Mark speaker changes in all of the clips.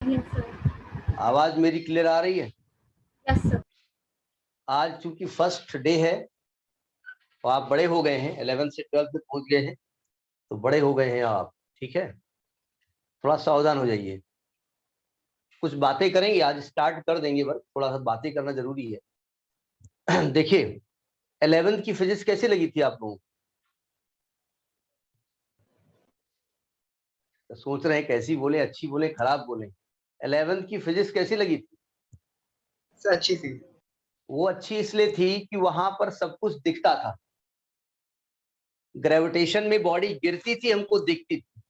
Speaker 1: Yes, sir.
Speaker 2: आवाज मेरी clear आ रही है?
Speaker 1: Yes, sir.
Speaker 2: आज चूंकि फर्स्ट डे है तो आप बड़े हो गए हैं, 11 से 12 में पहुंच गए हैं, तो बड़े हो गए हैं आप, ठीक है। थोड़ा सावधान हो जाइए। कुछ बातें करेंगे आज, स्टार्ट कर देंगे, बस थोड़ा सा बातें करना जरूरी है। देखिए, 11th की फिजिक्स कैसी लगी थी आप लोगों को? तो सोच रहे हैं कैसी बोले, अच्छी बोले, खराब बोले। 11th की फिजिक्स कैसी लगी थी?
Speaker 3: अच्छी थी।
Speaker 2: वो अच्छी इसलिए थी कि वहां पर सब कुछ दिखता था। ग्रेविटेशन में बॉडी गिरती थी, हमको दिखती थी।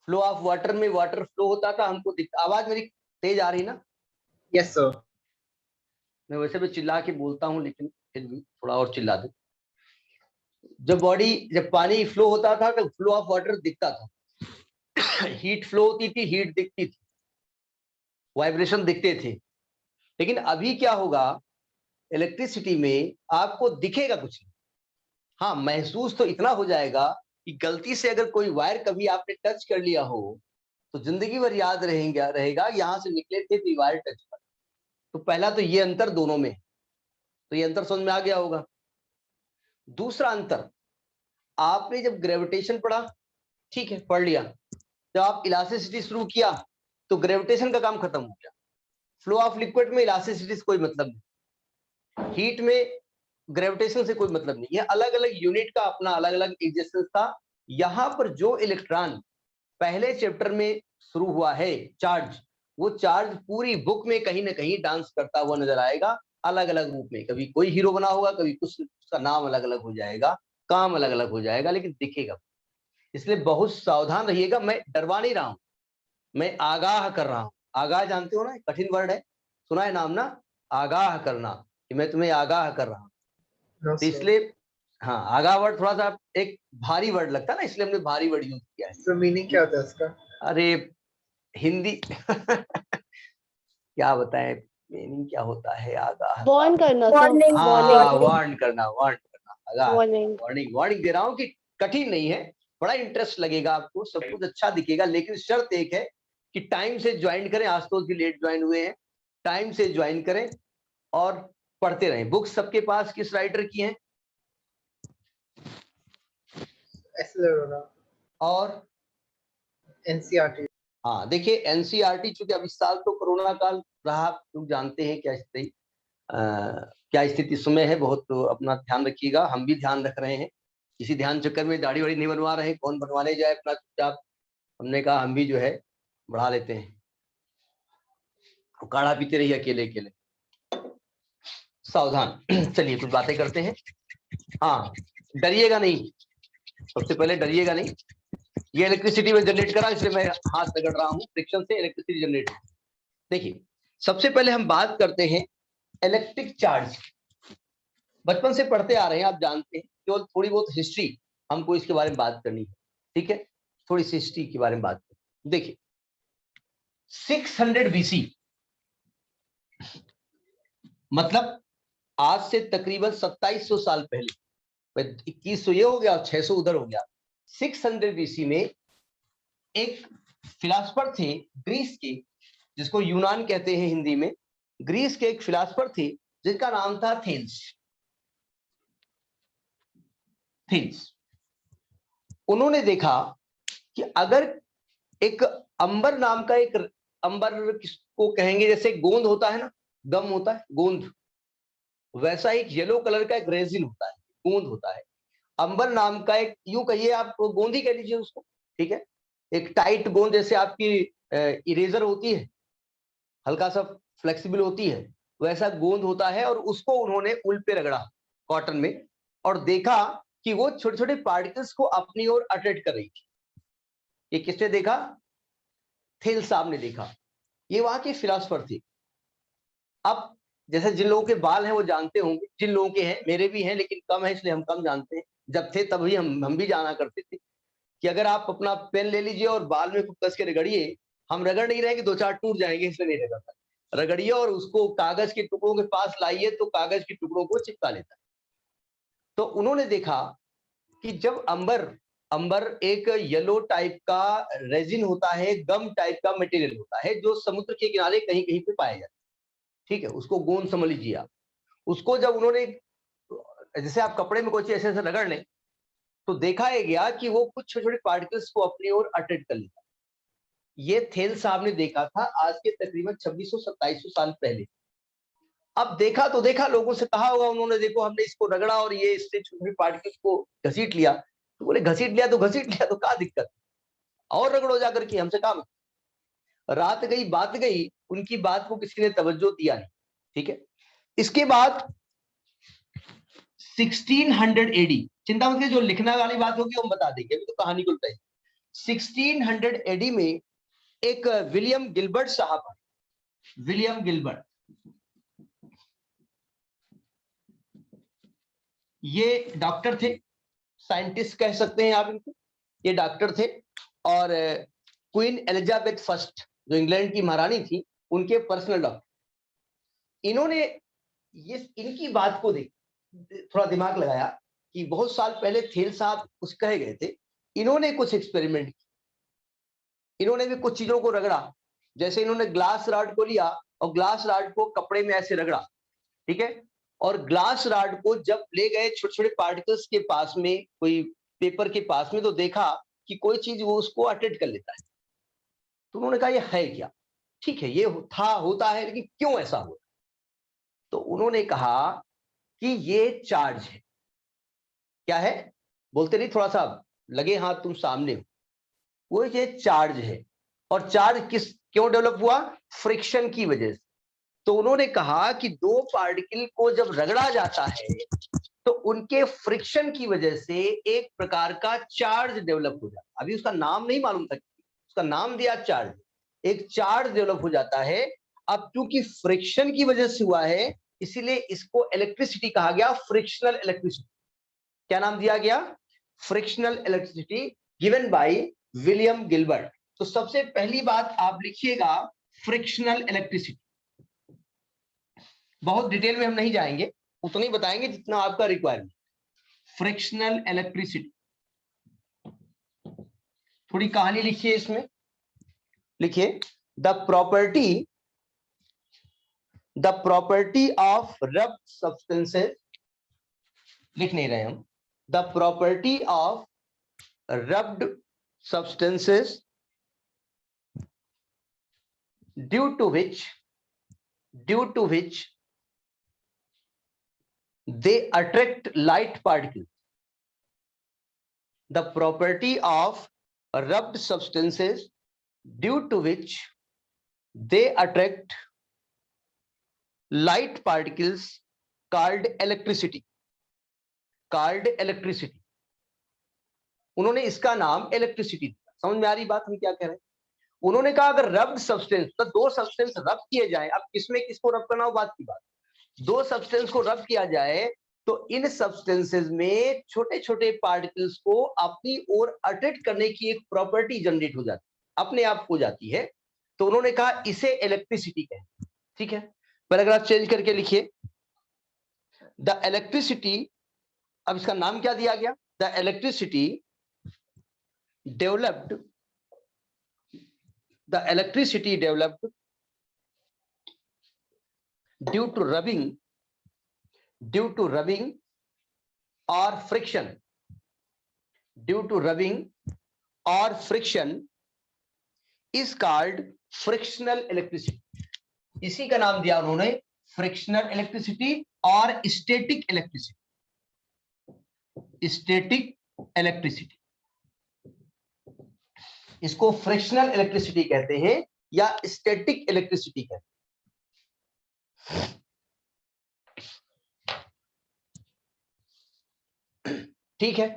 Speaker 2: फ्लो ऑफ वाटर में वाटर फ्लो होता था, हमको दिखता। आवाज मेरी तेज आ रही ना?
Speaker 3: Yes sir.
Speaker 2: मैं वैसे भी चिल्ला के बोलता हूँ, लेकिन फिर भी थोड़ा और चिल्ला दूं। जब पानी फ्लो होता था तो फ्लो ऑफ वाटर दिखता था। हीट फ्लो होती थी, हीट दिखती थी, वाइब्रेशन दिखते थे। लेकिन अभी क्या होगा, इलेक्ट्रिसिटी में आपको दिखेगा कुछ नहीं। हाँ, महसूस तो इतना हो जाएगा कि गलती से अगर कोई वायर कभी आपने टच कर लिया हो तो जिंदगी भर याद रहेगा यहां से निकले थे तो वायर टच कर। तो पहला तो ये अंतर दोनों में, तो ये अंतर समझ में आ गया होगा। दूसरा अंतर, आपने जब ग्रेविटेशन पढ़ा, ठीक है, पढ़ लिया। जब आप इलास्टिसिटी शुरू किया तो ग्रेविटेशन का काम खत्म हो गया। फ्लो ऑफ लिक्विड में इलास्टिसिटी से कोई मतलब नहीं, हीट में ग्रेविटेशन से कोई मतलब नहीं। ये अलग अलग यूनिट का अपना अलग अलग एग्जिस्टेंस था। यहां पर जो इलेक्ट्रॉन पहले चैप्टर में शुरू हुआ है, चार्ज, वो चार्ज पूरी बुक में कहीं ना कहीं डांस करता हुआ नजर आएगा, अलग अलग रूप में। कभी कोई हीरो बना होगा, कभी कुछ, उसका नाम अलग अलग हो जाएगा, काम अलग अलग हो जाएगा, लेकिन दिखेगा। इसलिए बहुत सावधान रहिएगा। मैं डरवा नहीं रहा हूं, मैं आगाह कर रहा हूं। आगाह जानते हो ना, कठिन वर्ड है, सुना है नाम ना, आगाह करना, कि मैं तुम्हें आगाह कर रहा हूं।
Speaker 3: नो
Speaker 2: तो
Speaker 3: सर।
Speaker 2: इसलिए हाँ, आगाह वर्ड थोड़ा सा एक भारी वर्ड लगता है ना, इसलिए हमने भारी वर्ड यूज किया है।
Speaker 3: सर मीनिंग क्या होता है इसका?
Speaker 2: अरे हिंदी क्या बताएं मीनिंग क्या होता है आगाह?
Speaker 4: वार्न करना सर,
Speaker 1: Warning.
Speaker 2: हाँ, वार्न करना, वार्न करना, आगाह,
Speaker 4: वार्निंग।
Speaker 2: वार्निंग, वार्निंग दे रहा हूँ कि कठिन नहीं है, बड़ा इंटरेस्ट लगेगा आपको, सब कुछ अच्छा दिखेगा। लेकिन शर्त एक है कि टाइम से ज्वाइन करें। आशुतोष भी लेट ज्वाइन हुए हैं, टाइम से ज्वाइन करें और पढ़ते रहें। बुक्स सबके पास किस राइटर की हैं? और
Speaker 3: एनसीईआरटी।
Speaker 2: हाँ, देखिए एनसीईआरटी, चूंकि अब इस साल तो कोरोना काल रहा, आप लोग जानते हैं क्या स्थिति समय है। बहुत तो अपना ध्यान रखिएगा, हम भी ध्यान रख रहे हैं। किसी ध्यान चक्कर में दाढ़ी वाड़ी नहीं बनवा रहे हैं, कौन बनवाने जाए अपना चुपचाप। हमने कहा हम भी जो है बढ़ा लेते हैं, काढ़ा पीते रहिए अकेले अकेले। सावधान। चलिए कुछ बातें करते हैं। हाँ, डरिएगा नहीं, सबसे पहले डरिएगा नहीं। ये इलेक्ट्रिसिटी में जनरेट करा, इसलिए मैं हाथ रगड़ रहा हूँ, फ्रिक्शन से इलेक्ट्रिसिटी जनरेट। देखिए, सबसे पहले हम बात करते हैं इलेक्ट्रिक चार्ज। बचपन से पढ़ते आ रहे हैं, आप जानते हैं, केवल थोड़ी बहुत हिस्ट्री हमको इसके बारे में बात करनी है, ठीक है। थोड़ी सी हिस्ट्री के बारे में बात करें। देखिए 600 बीसी, मतलब आज से तकरीबन 2700 साल पहले, 2100 ये हो गया, 600 उधर हो गया। 600 बीसी में एक फिलासफर थे ग्रीस के, जिसको यूनान कहते हैं हिंदी में। ग्रीस के एक फिलासफर थे जिनका नाम था थेल्स। उन्होंने देखा कि अगर एक अंबर नाम का एक, अंबर किसको कहेंगे, जैसे गोंद होता है ना, गम होता है गोंद, वैसा एक येलो कलर का एक रेजिन होता है, गोंद होता है। अंबर नाम का एक, यूं कहिए आप गोंद ही कह लीजिए उसको, ठीक है। एक टाइट गोंद, जैसे आपकी इरेजर होती है, हल्का सा फ्लेक्सिबल होती है, वैसा गोंद होता है। और उसको उन्होंने उल पे रगड़ा, कॉटन में, और देखा कि वो छोटे छोटे पार्टिकल्स को अपनी ओर अट्रैक्ट कर रही थी। ये किसने देखा? थेल्स साहब ने देखा। ये वहां के फिलोसोफर थे। अब जैसे जिन लोगों के बाल हैं वो जानते होंगे, जिन लोगों के हैं, मेरे भी हैं लेकिन कम है इसलिए हम कम जानते हैं। जब थे तभी हम भी जाना करते थे कि अगर आप अपना पेन ले लीजिए और बाल में खूब कस के रगड़िए, हम रगड़ नहीं रहे कि दो चार टूट जाएंगे, इसलिए नहीं रगड़ता। रगड़िए और उसको कागज के टुकड़ों के पास लाइए तो कागज के टुकड़ों को चिपका लेता है। तो उन्होंने देखा कि जब अंबर अंबर एक येलो टाइप का रेजिन होता है, गम टाइप का मटेरियल होता है, जो समुद्र के किनारे कहीं कहीं पे पाया जाता है। ठीक है, उसको गोंद समझ लीजिए आप। उसको जब उन्होंने, जैसे आप कपड़े में कोई चीज ऐसे ऐसे रगड़ लें, तो देखा है गया कि वो कुछ छोटे छोटे पार्टिकल्स को अपनी ओर अट्रैक्ट कर लेता है। ये थेल साहब ने देखा था आज के तकरीबन 2600-2700 साल पहले। अब देखा तो देखा, लोगों से कहा होगा उन्होंने, देखो हमने इसको रगड़ा और ये इससे छोटे पार्टिकल्स को घसीट लिया। तो बोले घसीट लिया तो घसीट लिया, तो क्या दिक्कत, और रगड़ो जाकर के, हमसे काम। रात गई बात गई, उनकी बात को किसी ने तवज्जो दिया नहीं। ठीक है, इसके बाद 1600 एडी, चिंता मत करिए, जो लिखना वाली बात होगी हम बता देंगे, अभी तो कहानी को बताइए। 1600 एडी में एक विलियम गिलबर्ट साहब, विलियम गिलबर्ट, ये डॉक्टर थे, साइंटिस्ट कह सकते हैं आप इनको, ये डॉक्टर थे। और क्वीन एलिजाबेथ फर्स्ट, जो इंग्लैंड की महारानी थी, उनके पर्सनल डॉक्टर। इन्होंने ये इनकी बात को देख थोड़ा दिमाग लगाया कि बहुत साल पहले थेल साहब कुछ कहे गए थे, इन्होंने कुछ एक्सपेरिमेंट किया, इन्होंने भी कुछ चीजों को रगड़ा। जैसे इन्होंने ग्लास रॉड को लिया और ग्लास रॉड को कपड़े में ऐसे रगड़ा, ठीक है, और ग्लास रॉड को जब ले गए छोटे छोटे पार्टिकल्स के पास में, कोई पेपर के पास में, तो देखा कि कोई चीज वो उसको अट्रैक्ट कर लेता है। तो उन्होंने कहा ये है क्या, ठीक है ये था होता है, लेकिन क्यों ऐसा हुआ। तो उन्होंने कहा कि ये चार्ज है। क्या है, बोलते नहीं, थोड़ा सा लगे हाथ तुम सामने हो, वो ये चार्ज है। और चार्ज किस क्यों डेवलप हुआ, फ्रिक्शन की वजह से। तो उन्होंने कहा कि दो पार्टिकल को जब रगड़ा जाता है तो उनके फ्रिक्शन की वजह से एक प्रकार का चार्ज डेवलप हो जाता है। अभी उसका नाम नहीं मालूम था, उसका नाम दिया चार्ज, एक चार्ज डेवलप हो जाता है। अब क्योंकि फ्रिक्शन की वजह से हुआ है, इसीलिए इसको इलेक्ट्रिसिटी कहा गया, फ्रिक्शनल इलेक्ट्रिसिटी। क्या नाम दिया गया, frictional electricity, given by William Gilbert. तो सबसे पहली बात आप लिखिएगा, फ्रिक्शनल इलेक्ट्रिसिटी। बहुत डिटेल में हम नहीं जाएंगे, उतना ही बताएंगे जितना आपका रिक्वायरमेंट। फ्रिक्शनल इलेक्ट्रिसिटी, थोड़ी कहानी लिखिए इसमें, लिखिए the property of rubbed substances, लिख नहीं रहे हम, the property of rubbed substances due to which they attract light particles. The property of rubbed substances due to which they attract light particles called electricity. उन्होंने इसका नाम electricity दिया। समझ में आ रही बात, हम क्या कह रहे हैं। उन्होंने कहा अगर रब्ड सब्सटेंस, तो दो सब्सटेंस रब किए जाए, अब किसमें किसको रब करना हो बात की बात, दो सब्सटेंस को रब किया जाए तो इन सब्सटेंसेस में छोटे छोटे पार्टिकल्स को अपनी ओर अट्रैक्ट करने की एक प्रॉपर्टी जनरेट हो जाती है, अपने आप हो जाती है। तो उन्होंने कहा इसे इलेक्ट्रिसिटी कहते हैं। ठीक है, पैराग्राफ चेंज करके लिखिए, द इलेक्ट्रिसिटी, अब इसका नाम क्या दिया गया, the electricity developed, due to rubbing or friction, is called frictional electricity. इसी का नाम दिया उन्होंने फ्रिक्शनल इलेक्ट्रिसिटी और स्टैटिक इलेक्ट्रिसिटी। इसको फ्रिक्शनल इलेक्ट्रिसिटी कहते हैं या स्टैटिक इलेक्ट्रिसिटी कहते हैं। ठीक है,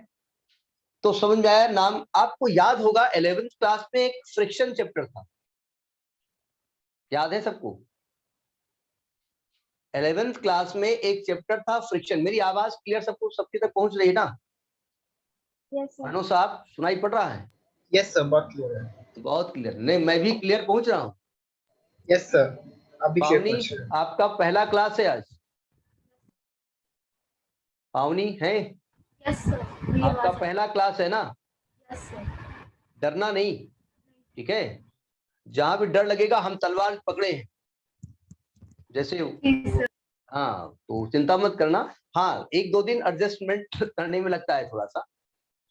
Speaker 2: तो समझ में आया। नाम आपको याद होगा, 11th क्लास में एक फ्रिक्शन चैप्टर था, याद है सबको। 11th क्लास में एक चैप्टर था फ्रिक्शन। मेरी आवाज क्लियर सबको, सबके तक पहुंच रही है ना?
Speaker 1: Yes sir.
Speaker 2: मानो साहब सुनाई पड़ रहा है?
Speaker 3: यस सर, बहुत क्लियर है।
Speaker 2: बहुत क्लियर। नहीं, मैं भी क्लियर पहुंच रहा हूँ।
Speaker 3: यस सर, अभी क्लियर
Speaker 2: पावनी,
Speaker 3: पहुंच रहे हैं।
Speaker 2: आपका पहला क्लास है आज? पावनी है?
Speaker 1: यस सर,
Speaker 2: आपका पहला क्लास है ना?
Speaker 1: Yes, sir.
Speaker 2: डरना नहीं, ठीक है। जहां भी डर लगेगा हम तलवार पकड़े हैं, जैसे
Speaker 1: Yes, sir.
Speaker 2: हाँ, तो चिंता मत करना। हाँ, 1-2 दिन एडजस्टमेंट करने में लगता है थोड़ा सा,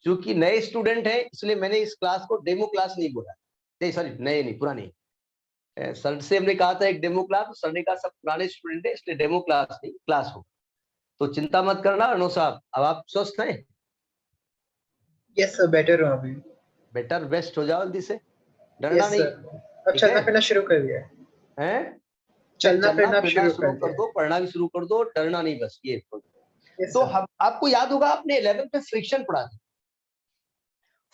Speaker 2: क्योंकि नए स्टूडेंट है, इसलिए मैंने इस क्लास को डेमो क्लास नहीं बोला। नहीं सॉरी, नए नहीं, पुराने। सर से हमने कहा था एक डेमो क्लास, तो सर ने कहा सब पुराने स्टूडेंट है, इसलिए डेमो क्लास नहीं, क्लास हो। तो चिंता मत करना अनु साहब। अब आप स्वस्थ हैं?
Speaker 3: यस सर, बेटर हूँ अभी।
Speaker 2: बेटर बेस्ट हो जाओ जल्दी से, डरना
Speaker 3: यस
Speaker 2: नहीं,
Speaker 3: सर, अब
Speaker 2: ठीक
Speaker 3: चलना
Speaker 2: है?
Speaker 3: फिरना शुरू कर दिया है।
Speaker 2: हैं?
Speaker 3: चलना
Speaker 2: चलना
Speaker 3: फिरना
Speaker 2: फिरना
Speaker 3: शुरू
Speaker 2: शुरू
Speaker 3: कर
Speaker 2: कर
Speaker 3: दिया
Speaker 2: दो, पढ़ना भी शुरू कर दो, डरना नहीं, बस ये।
Speaker 3: यस
Speaker 2: तो
Speaker 3: सर।
Speaker 2: हम, आपको याद होगा आपने 11th में फ्रिक्शन पढ़ा था।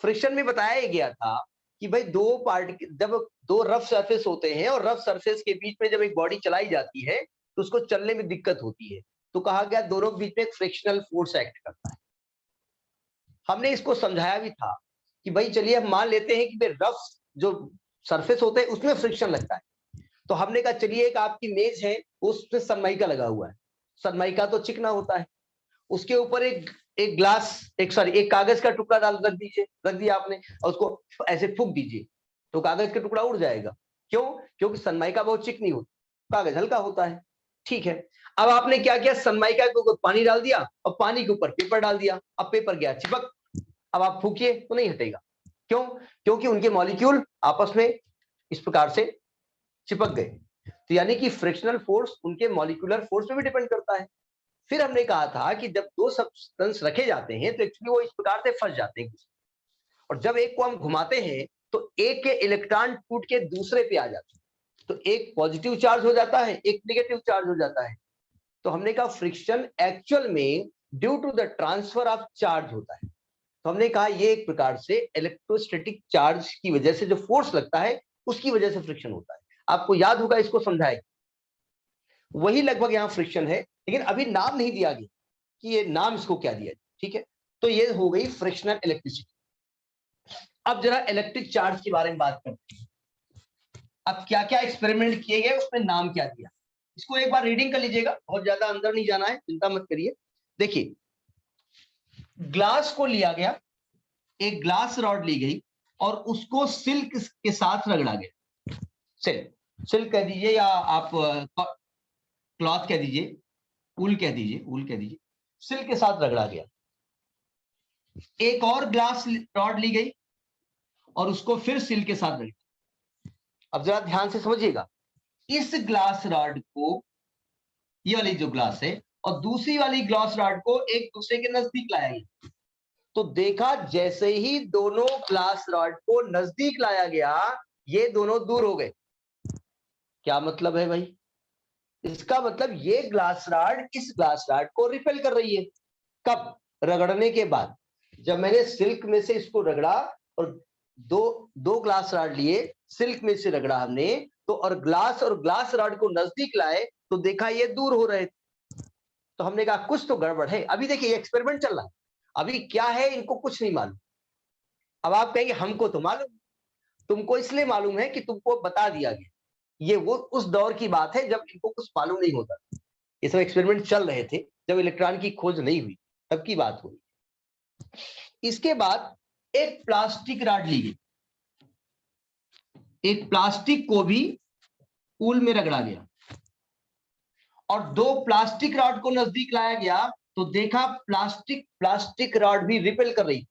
Speaker 2: फ्रिक्शन में बताया गया था कि भाई दो पार्ट, जब दो रफ सरफेस होते हैं और रफ सरफेस के बीच में जब एक बॉडी चलाई जाती है तो उसको चलने में दिक्कत होती है, तो कहा गया दोनों के बीच में एक फ्रिक्शनल फोर्स एक्ट करता है। हमने इसको समझाया भी था कि भाई चलिए हम मान लेते हैं कि रफ जो सरफेस होते हैं उसमें फ्रिक्शन लगता है, तो हमने कहा चलिए एक आपकी मेज है, उसमें सनमाइका लगा हुआ है। सनमाइका तो चिकना होता है, उसके ऊपर एक ग्लास, एक कागज का टुकड़ा डाल रख दीजिए, रख दिया आपने, और उसको ऐसे फूंक दीजिए तो कागज का टुकड़ा उड़ जाएगा। क्यों? क्योंकि सनमाइका बहुत चिकनी होती, कागज हल्का होता है, ठीक है। अब आपने क्या किया, सनमाइका के ऊपर पानी डाल दिया और पानी के ऊपर पेपर डाल दिया, अब पेपर गया चिपक। अब आप फूकिए तो नहीं हटेगा। क्यों? क्योंकि उनके मॉलिक्यूल आपस में इस प्रकार से चिपक गए। तो यानी कि फ्रिक्शनल फोर्स उनके मॉलिक्यूलर फोर्स पे भी डिपेंड करता है। फिर हमने कहा था कि जब दो सब्सटेंस रखे जाते हैं तो एक्चुअली वो इस प्रकार से फंस जाते हैं, और जब एक को हम घुमाते हैं तो एक के इलेक्ट्रॉन टूट के दूसरे पे आ जाते हैं, तो एक पॉजिटिव चार्ज हो जाता है, एक नेगेटिव चार्ज हो जाता है। तो हमने कहा फ्रिक्शन एक्चुअल में due to the transfer of charge होता है। तो हमने कहा ये एक प्रकार से इलेक्ट्रोस्टैटिक चार्ज की वजह से जो फोर्स लगता है उसकी वजह से फ्रिक्शन होता है। आपको याद होगा, इसको समझाएं, वही लगभग यहाँ फ्रिक्शन है, लेकिन अभी नाम नहीं दिया गया कि ये नाम इसको क्या दिया, ठीक है। तो ये हो गई फ्रिक्शनल इलेक्ट्रिसिटी। अब जरा इलेक्ट्रिक चार्ज के बारे में बात करते हैं। अब क्या क्या एक्सपेरिमेंट किए गए, उसमें नाम क्या दिया, इसको एक बार रीडिंग कर लीजिएगा, बहुत ज्यादा अंदर नहीं जाना है, चिंता मत करिए। देखिए, ग्लास को लिया गया, एक ग्लास रॉड ली गई और उसको सिल्क के साथ रगड़ा गया। सिल्क कह दीजिए या आप क्लॉथ कह दीजिए, ऊल कह दीजिए, सिल्क के साथ रगड़ा गया। एक और ग्लास रॉड ली गई और उसको फिर सिल्क के साथ रगड़ा। अब जरा ध्यान से समझिएगा, इस ग्लास रॉड को, ये वाली जो ग्लास है, और दूसरी वाली ग्लास रॉड को एक दूसरे के नजदीक लाया गया। तो देखा, जैसे ही दोनों ग्लास रॉड को नजदीक लाया गया, ये दोनों दूर हो गए। क्या मतलब है भाई? इसका मतलब ये ग्लास रॉड इस ग्लास रॉड को रिपेल कर रही है। कब? रगड़ने के बाद। जब मैंने सिल्क में से इसको रगड़ा और दो ग्लास रॉड लिए, सिल्क में से रगड़ा हमने, तो और ग्लास रॉड को नजदीक लाए तो देखा ये दूर हो रहे थे। तो हमने कहा कुछ तो गड़बड़ है। अभी देखिए ये एक्सपेरिमेंट चल रहा है, अभी क्या है इनको कुछ नहीं मालूम। अब आप कहेंगे हमको तो मालूम, तुमको इसलिए मालूम है कि तुमको बता दिया गया। ये वो उस दौर की बात है जब इनको कुछ मालूम नहीं होता, ये सब एक्सपेरिमेंट चल रहे थे, जब इलेक्ट्रॉन की खोज नहीं हुई, तब की बात हुई। इसके बाद एक प्लास्टिक रॉड ली गई, एक प्लास्टिक को भी ऊल में रगड़ा गया और दो प्लास्टिक रॉड को नजदीक लाया गया तो देखा प्लास्टिक रॉड भी रिपेल कर रही।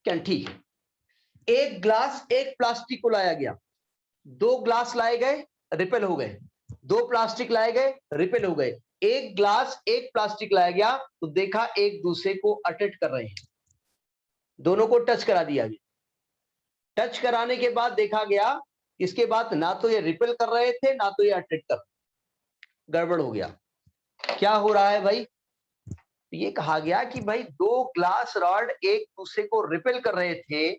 Speaker 2: क्या ठीक है? एक ग्लास एक प्लास्टिक को लाया गया, दो ग्लास लाए गए, रिपेल हो गए, दो प्लास्टिक लाए गए, रिपेल हो गए। एक ग्लास एक प्लास्टिक लाया गया तो देखा एक दूसरे को अटैच कर रहे हैं, दोनों को टच करा दिया गया। टच कराने के बाद देखा गया, इसके बाद ना तो ये रिपेल कर रहे थे ना तो ये अटैच कर, गड़बड़ हो गया। क्या हो रहा है भाई? ये कहा गया कि भाई दो ग्लास रॉड एक दूसरे को रिपेल कर रहे थे,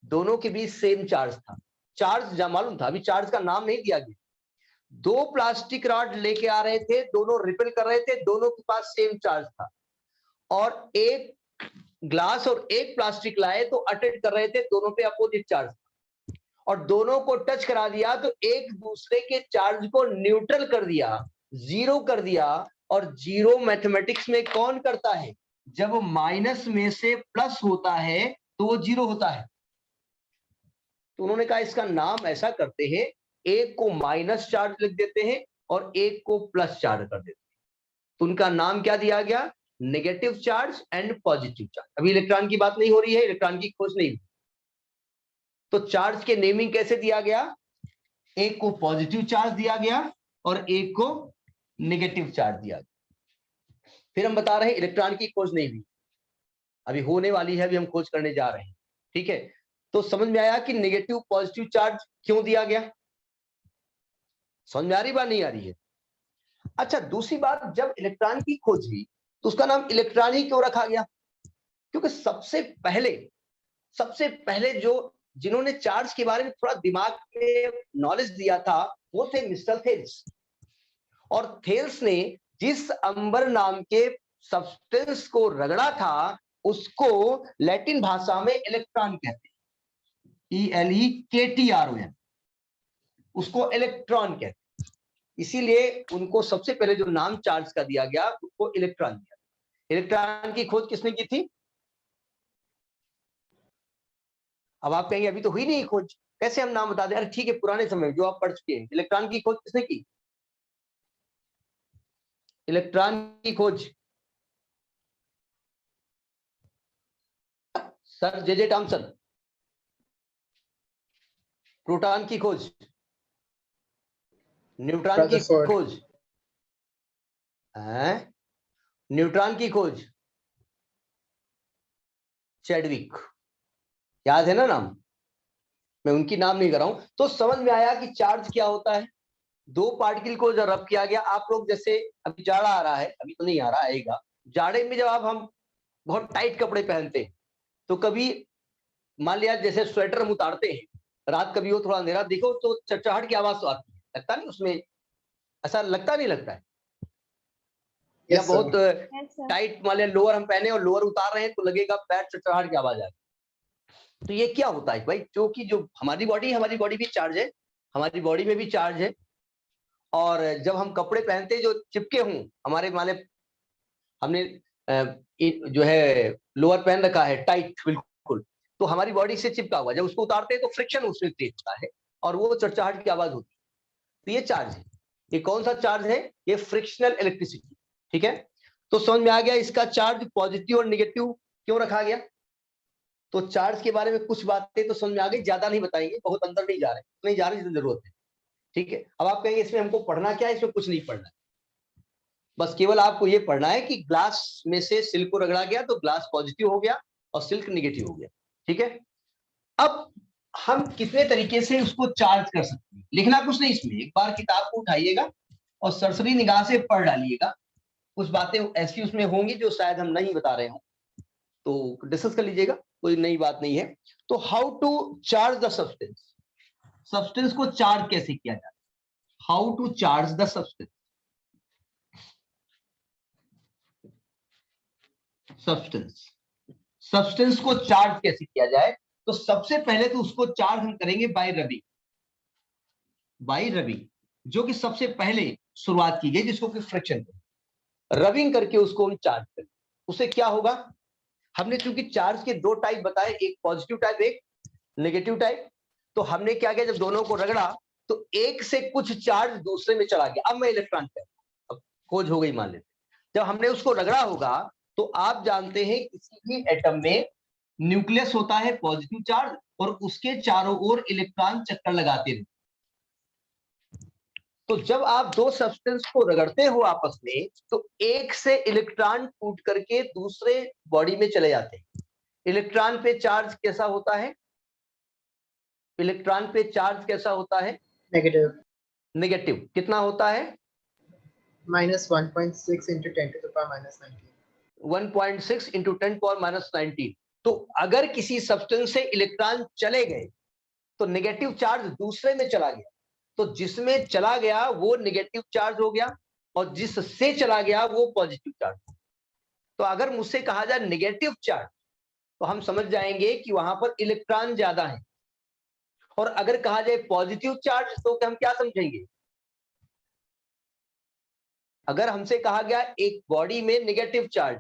Speaker 2: दोनों के बीच सेम चार्ज था। चार्ज मालूम था, अभी चार्ज का नाम नहीं दिया गया। दो प्लास्टिक रॉड लेके आ रहे थे, दोनों रिपेल कर रहे थे, दोनों के पास सेम चार्ज था। और एक ग्लास और एक प्लास्टिक लाए तो अटैच कर रहे थे, दोनों पे अपोजिट चार्ज था। और दोनों को टच करा दिया तो एक दूसरे के चार्ज को न्यूट्रल कर दिया, जीरो कर दिया। और जीरो मैथमेटिक्स में कौन करता है? जब माइनस में से प्लस होता है तो वो जीरो होता है। तो उन्होंने कहा इसका नाम ऐसा करते हैं, एक को माइनस चार्ज लिख देते हैं और एक को प्लस चार्ज कर देते हैं। तो उनका नाम क्या दिया गया? Negative charge and positive charge. अभी इलेक्ट्रॉन की बात नहीं हो रही है, इलेक्ट्रॉन की खोज नहीं हुई। तो चार्ज के नेमिंग कैसे दिया गया? एक को पॉजिटिव चार्ज दिया गया और एक को नेगेटिव चार्ज दिया गया। फिर हम बता रहे हैं इलेक्ट्रॉन की खोज नहीं हुई, अभी होने वाली है, अभी हम खोज करने जा रहे हैं। ठीक है, तो समझ में आया कि नेगेटिव पॉजिटिव चार्ज क्यों दिया गया? समझ में आ रही बात, नहीं आ रही है? अच्छा, दूसरी बात, जब इलेक्ट्रॉन की खोज हुई तो उसका नाम इलेक्ट्रॉन ही क्यों रखा गया? क्योंकि सबसे पहले जो जिन्होंने चार्ज के बारे में थोड़ा दिमाग में नॉलेज दिया था वो थे मिस्टर थेल्स। और थेल्स ने जिस अंबर नाम के सब्सटेंस को रगड़ा था उसको लैटिन भाषा में इलेक्ट्रॉन कहते हैं, ELEKTRON, उसको इलेक्ट्रॉन कहते हैं। इसीलिए उनको सबसे पहले जो नाम चार्ज का दिया गया उसको इलेक्ट्रॉन दिया। इलेक्ट्रॉन की खोज किसने की थी? अब आप कहेंगे अभी तो हुई नहीं खोज, कैसे हम नाम बता दें? अरे ठीक है, पुराने समय में जो आप पढ़ चुके हैं, इलेक्ट्रॉन की खोज किसने की? इलेक्ट्रॉन की खोज सर जे टॉमसन। प्रोटॉन की खोज न्यूट्रॉन की
Speaker 3: Rutherford.
Speaker 2: खोज न्यूट्रॉन की खोज चैडविक। याद है ना नाम? मैं उनकी नाम नहीं कर रहा हूं। तो समझ में आया कि चार्ज क्या होता है। दो पार्टिकल को जब रब किया गया, आप लोग जैसे अभी जाड़ा आ रहा है, अभी तो नहीं आ रहा, आएगा। जाड़े में जब हम बहुत टाइट कपड़े पहनते हैं तो कभी मान लिया जैसे स्वेटर हम उतारते हैं, रात कभी हो थोड़ा अंधेरा देखो तो चटचहाट की आवाज तो आती है, लगता नहीं उसमें? ऐसा लगता नहीं लगता है? या
Speaker 3: Yes,
Speaker 2: बहुत
Speaker 3: sir.
Speaker 1: Yes, sir.
Speaker 2: टाइट मान लिया लोअर हम पहने और लोअर उतार रहे हैं तो लगेगा पैर चटचहाट की आवाज आ रही। तो ये क्या होता है भाई? क्योंकि जो हमारी बॉडी भी चार्ज है, हमारी बॉडी में भी चार्ज है। और जब हम कपड़े पहनते हैं जो चिपके हों, हमारे माने हमने जो है लोअर पहन रखा है टाइट बिल्कुल, तो हमारी बॉडी से चिपका हुआ, जब उसको उतारते हैं तो फ्रिक्शन उसमें क्रिएट होता है और वो चटचहाट की आवाज होती है। तो ये चार्ज है। ये कौन सा चार्ज है? ये फ्रिक्शनल इलेक्ट्रिसिटी। ठीक है, तो समझ में आ गया इसका चार्ज पॉजिटिव और निगेटिव क्यों रखा गया। तो चार्ज के बारे में कुछ बातें तो समझ में आ गई, ज्यादा नहीं बताएंगे, बहुत अंदर नहीं जा रहे, नहीं जा रहे जितनी जरूरत है। ठीक है, अब आप कहेंगे इसमें हमको पढ़ना क्या है? इसमें कुछ नहीं पढ़ना है, बस केवल आपको ये पढ़ना है कि ग्लास में से सिल्क को रगड़ा गया तो ग्लास पॉजिटिव हो गया और सिल्क निगेटिव हो गया। ठीक है, अब हम कितने तरीके से उसको चार्ज कर सकते हैं, लिखना कुछ नहीं इसमें, एक बार किताब को उठाइएगा और सरसरी निगाह से पढ़ डालिएगा। कुछ बातें ऐसी उसमें होंगी जो शायद हम नहीं बता रहे हो, तो डिस्कस कर लीजिएगा, कोई नई बात नहीं है। तो how to charge the substance, substance को चार्ज कैसे किया जाए? How to charge the substance, substance को चार्ज कैसे किया जाए? तो सबसे पहले तो उसको चार्ज हम करेंगे बाय रबिंग, जो कि सबसे पहले शुरुआत की गई, जिसको कि फ्रिक्शन, रबिंग करके उसको हम चार्ज करें। उससे क्या होगा? हमने चूंकि चार्ज के दो टाइप बताए, एक पॉजिटिव टाइप एक नेगेटिव टाइप, तो हमने क्या किया, जब दोनों को रगड़ा तो एक से कुछ चार्ज दूसरे में चला गया। अब मैं इलेक्ट्रॉन पे, अब खोज हो गई मान लेते, जब हमने उसको रगड़ा होगा तो आप जानते हैं किसी भी एटम में न्यूक्लियस होता है पॉजिटिव चार्ज और उसके चारों ओर इलेक्ट्रॉन चक्कर लगाते हैं। तो जब आप दो सब्सटेंस को रगड़ते हो आपस में तो एक से इलेक्ट्रॉन टूट करके दूसरे बॉडी में चले जाते हैं। इलेक्ट्रॉन पे चार्ज कैसा होता है? इलेक्ट्रॉन पे चार्ज कैसा होता है?
Speaker 3: Negative.
Speaker 2: नेगेटिव। कितना होता है?
Speaker 3: Minus 1.6 into 10 to the power minus 19.
Speaker 2: 1.6 into 10⁻19। तो अगर किसी सब्सटेंस से इलेक्ट्रॉन चले गए तो नेगेटिव चार्ज दूसरे में चला गया, तो जिसमें चला गया वो नेगेटिव चार्ज हो गया और जिससे चला गया वो पॉजिटिव चार्ज। तो अगर मुझसे कहा जाए नेगेटिव चार्ज तो हम समझ जाएंगे कि वहां पर इलेक्ट्रॉन ज्यादा है, और अगर कहा जाए पॉजिटिव चार्ज तो हम क्या समझेंगे? अगर हमसे कहा गया एक बॉडी में नेगेटिव चार्ज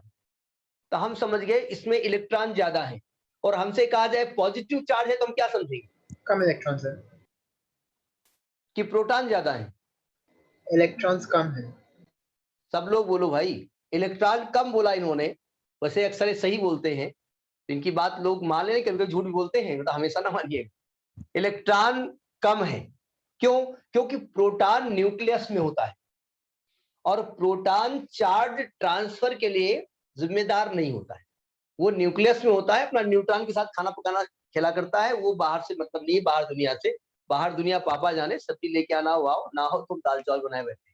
Speaker 2: तो हम समझ गए इसमें इलेक्ट्रॉन ज्यादा है, और हमसे कहा जाए पॉजिटिव चार्ज है तो हम क्या समझेंगे?
Speaker 3: कम इलेक्ट्रॉन्स है,
Speaker 2: कि प्रोटॉन ज्यादा है।
Speaker 3: इलेक्ट्रॉन्स कम है।
Speaker 2: सब लोग बोलो भाई, इलेक्ट्रॉन कम बोला इन्होंने। वैसे अक्सर ये सही बोलते हैं, इनकी बात लोग मान लें, कभी कभी झूठ भी बोलते हैं, मतलब हमेशा ना मानिए। इलेक्ट्रॉन कम है, क्यों? क्योंकि प्रोटॉन न्यूक्लियस में होता है, और प्रोटॉन चार्ज ट्रांसफर के लिए जिम्मेदार नहीं होता है। वो न्यूक्लियस में होता है, अपना न्यूट्रॉन के साथ खाना पकाना खेला करता है। वो बाहर से मतलब नहीं, बाहर दुनिया से, बाहर दुनिया पापा जाने, सब्जी लेके आना हो आओ, ना हो तो दाल चावल बनाए बैठे।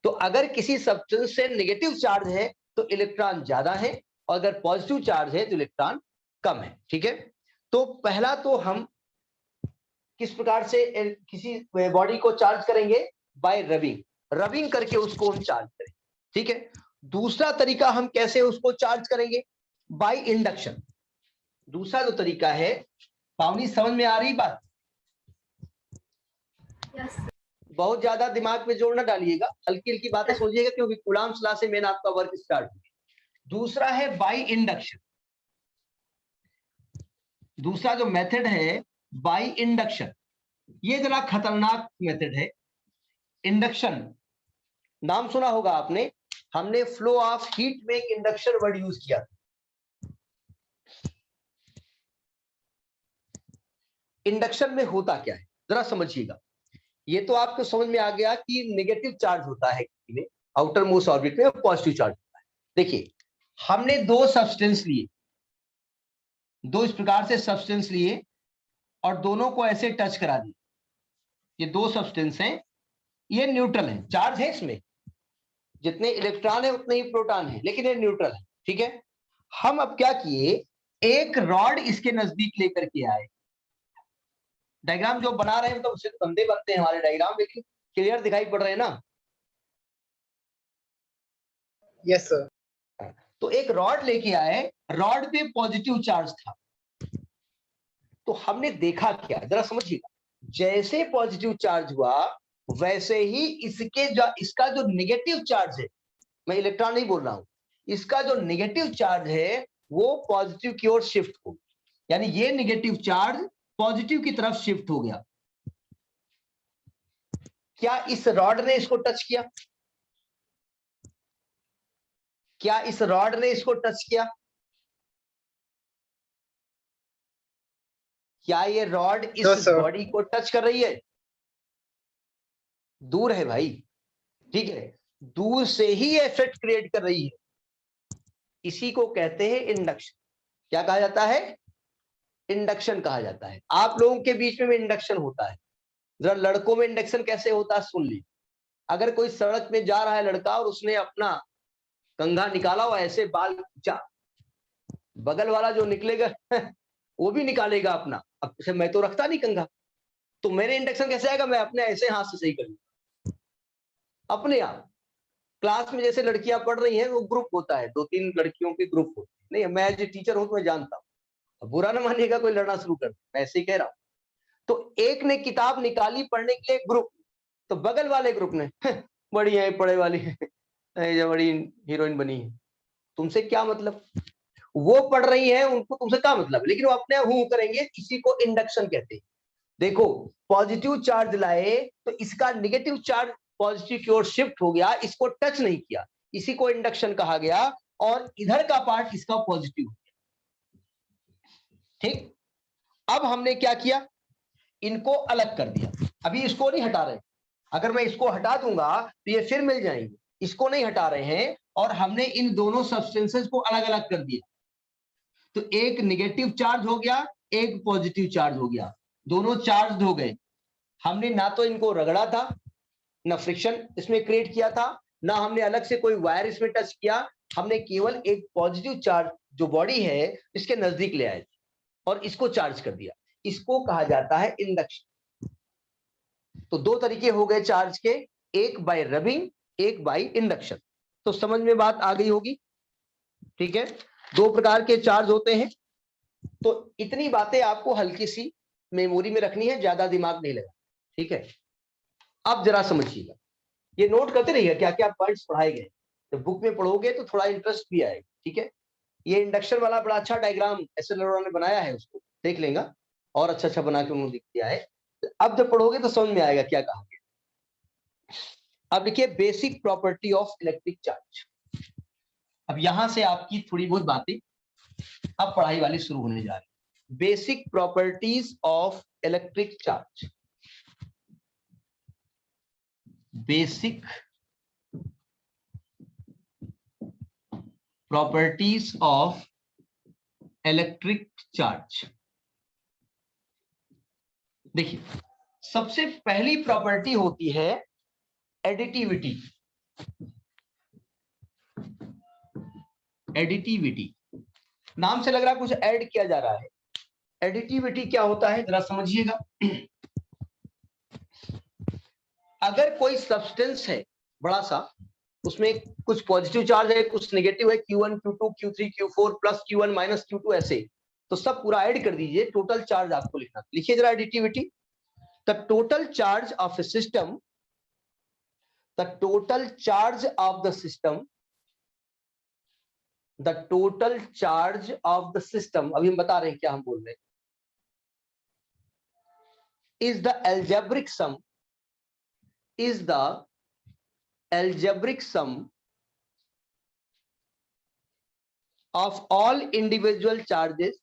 Speaker 2: तो अगर किसी सब्सटेंस से नेगेटिव चार्ज है तो इलेक्ट्रॉन ज्यादा है, और अगर पॉजिटिव चार्ज है तो इलेक्ट्रॉन कम है। ठीक है, तो पहला तो हम किस प्रकार से किसी बॉडी को चार्ज करेंगे? Bye rubbing. रबिंग करके उसको हम चार्ज करें। ठीक है, दूसरा तरीका हम कैसे उसको चार्ज करेंगे? By induction. दूसरा जो तरीका है, पावनी समझ में आ रही बात?
Speaker 1: Yes.
Speaker 2: बहुत ज्यादा दिमाग में जोर न डालिएगा, हल्की हल्की बातें सोचिएगा, क्योंकि कूलाम्स लॉ से मेन आपका वर्क स्टार्ट हो। दूसरा है बाय इंडक्शन। दूसरा जो मेथड है बाय इंडक्शन, ये जरा खतरनाक मेथड है। इंडक्शन नाम सुना होगा आपने, हमने फ्लो ऑफ हीट में एक इंडक्शन वर्ड यूज किया था। इंडक्शन में होता क्या है जरा समझिएगा। ये तो आपको समझ में आ गया कि नेगेटिव चार्ज होता है में, आउटर मोस्ट ऑर्बिट में, और पॉजिटिव चार्ज होता है। देखिए, हमने दो सब्सटेंस लिए, दो इस प्रकार से सब्सटेंस लिए, और दोनों को ऐसे टच करा दिए। ये दो सब्सटेंस हैं, ये न्यूट्रल है, चार्ज है इसमें, जितने इलेक्ट्रॉन है उतने ही प्रोटॉन है, लेकिन ये न्यूट्रल है। ठीक है, हम अब क्या किए, एक रॉड इसके नजदीक लेकर के आए। डायग्राम जो बना रहे हैं तो उससे गंदे बनते हैं हमारे डायग्राम, लेकिन क्लियर दिखाई पड़ रहे हैं ना?
Speaker 3: Yes sir.
Speaker 2: तो एक रॉड लेके आए, रॉड पे पॉजिटिव चार्ज था। तो हमने देखा क्या, जरा समझिएगा। जैसे पॉजिटिव चार्ज हुआ, वैसे ही इसका जो नेगेटिव चार्ज है, मैं इलेक्ट्रॉन नहीं बोल रहा हूं, इसका जो नेगेटिव चार्ज है वो पॉजिटिव की ओर शिफ्ट हो, यानी ये नेगेटिव चार्ज पॉजिटिव की तरफ शिफ्ट हो गया। क्या इस रॉड ने इसको टच किया? क्या इस रॉड ने इसको टच किया? क्या ये रॉड इस बॉडी को टच कर रही है? दूर है भाई, ठीक है, दूर से ही इफेक्ट क्रिएट कर रही है। इसी को कहते हैं इंडक्शन। क्या कहा जाता है? इंडक्शन कहा जाता है। आप लोगों के बीच में इंडक्शन होता है। जरा लड़कों में इंडक्शन कैसे होता है सुन लीजिए। अगर कोई सड़क में जा रहा है लड़का और उसने अपना कंघा निकाला हुआ, ऐसे बाल खींचा, बगल वाला जो निकलेगा वो भी निकालेगा अपना। अब मैं तो रखता नहीं कंघा, तो मेरे इंडक्शन कैसे आएगा? मैं अपने ऐसे हाथ से सही करूंगा अपने आप। क्लास में जैसे लड़कियां पढ़ रही हैं, वो ग्रुप होता है, 2-3 लड़कियों के ग्रुप होते हैं। नहीं, मैं एज ए टीचर हूं तो मैं जानता हूं, बुरा ना मानिएगा कोई लड़ना शुरू कर दे, मैं ऐसे ही कह रहा हूं। तो एक ने किताब निकाली पढ़ने के लिए ग्रुप, तो बगल वाले ग्रुप ने बड़ी है पढ़े वाली है, बड़ी हीरोइन बनी है, तुमसे क्या मतलब? वो पढ़ रही है, उनको तुमसे क्या मतलब, लेकिन वो अपने हूं करेंगे। इसी को इंडक्शन कहते हैं। देखो, पॉजिटिव चार्ज लाए तो इसका नेगेटिव चार्ज पॉजिटिव की ओर शिफ्ट हो गया, इसको टच नहीं किया, इसी को इंडक्शन कहा गया। और इधर का पार्ट इसका पॉजिटिव। ठीक, अब हमने क्या किया, इनको अलग कर दिया। अभी इसको नहीं हटा रहे, अगर मैं इसको हटा दूंगा तो ये फिर मिल जाएंगे। इसको नहीं हटा रहे हैं, और हमने इन दोनों सब्सटेंसेस को अलग अलग कर दिया। तो एक नेगेटिव चार्ज हो गया, एक पॉजिटिव चार्ज हो गया, दोनों चार्ज हो गए। हमने ना तो इनको रगड़ा था, ना फ्रिक्शन इसमें क्रिएट किया था, ना हमने अलग से कोई वायर इसमें टच किया। हमने केवल एक पॉजिटिव चार्ज जो बॉडी है इसके नजदीक ले आए थे और इसको चार्ज कर दिया। इसको कहा जाता है इंडक्शन। तो दो तरीके हो गए चार्ज के, एक बाय रबिंग, एक बाय इंडक्शन। तो समझ में बात आ गई होगी। ठीक है, दो प्रकार के चार्ज होते हैं। तो इतनी बातें आपको हल्की सी मेमोरी में रखनी है, ज्यादा दिमाग नहीं लगा। ठीक है, अब जरा समझिएगा, ये नोट करते रहिए क्या क्या पॉइंट्स पढ़ाए गए। जब बुक में पढ़ोगे तो थोड़ा इंटरेस्ट भी आएगा। ठीक है, ये इंडक्शन वाला बड़ा अच्छा डायग्राम एस.एल. अरोड़ा ने बनाया है, उसको देख लेगा, और अच्छा बना के उन्होंने लिख दिया है। अब जब पढ़ोगे तो समझ में आएगा क्या कहा गया। अब देखिए basic property of electric charge. अब यहां से आपकी थोड़ी बहुत बातें अब पढ़ाई वाली शुरू होने जा रही है। Basic properties of electric charge. Basic properties of electric charge. देखिए सबसे पहली प्रॉपर्टी होती है एडिटिविटी। एडिटिविटी नाम से लग रहा है कुछ ऐड किया जा रहा है। एडिटिविटी क्या होता है जरा समझिएगा। अगर कोई सब्सटेंस है बड़ा सा, उसमें कुछ पॉजिटिव चार्ज है, कुछ नेगेटिव है, Q1 Q2 Q3 Q4 plus Q1 minus Q2 ऐसे, तो सब पूरा ऐड कर दीजिए, टोटल चार्ज आपको लिखना। लिखिए जरा additivity. The total charge of A system, the total charge of the system, the total charge of the system, अभी हम बता रहे हैं क्या हम बोल रहे हैं, is the algebraic sum, is the algebraic sum of all individual charges,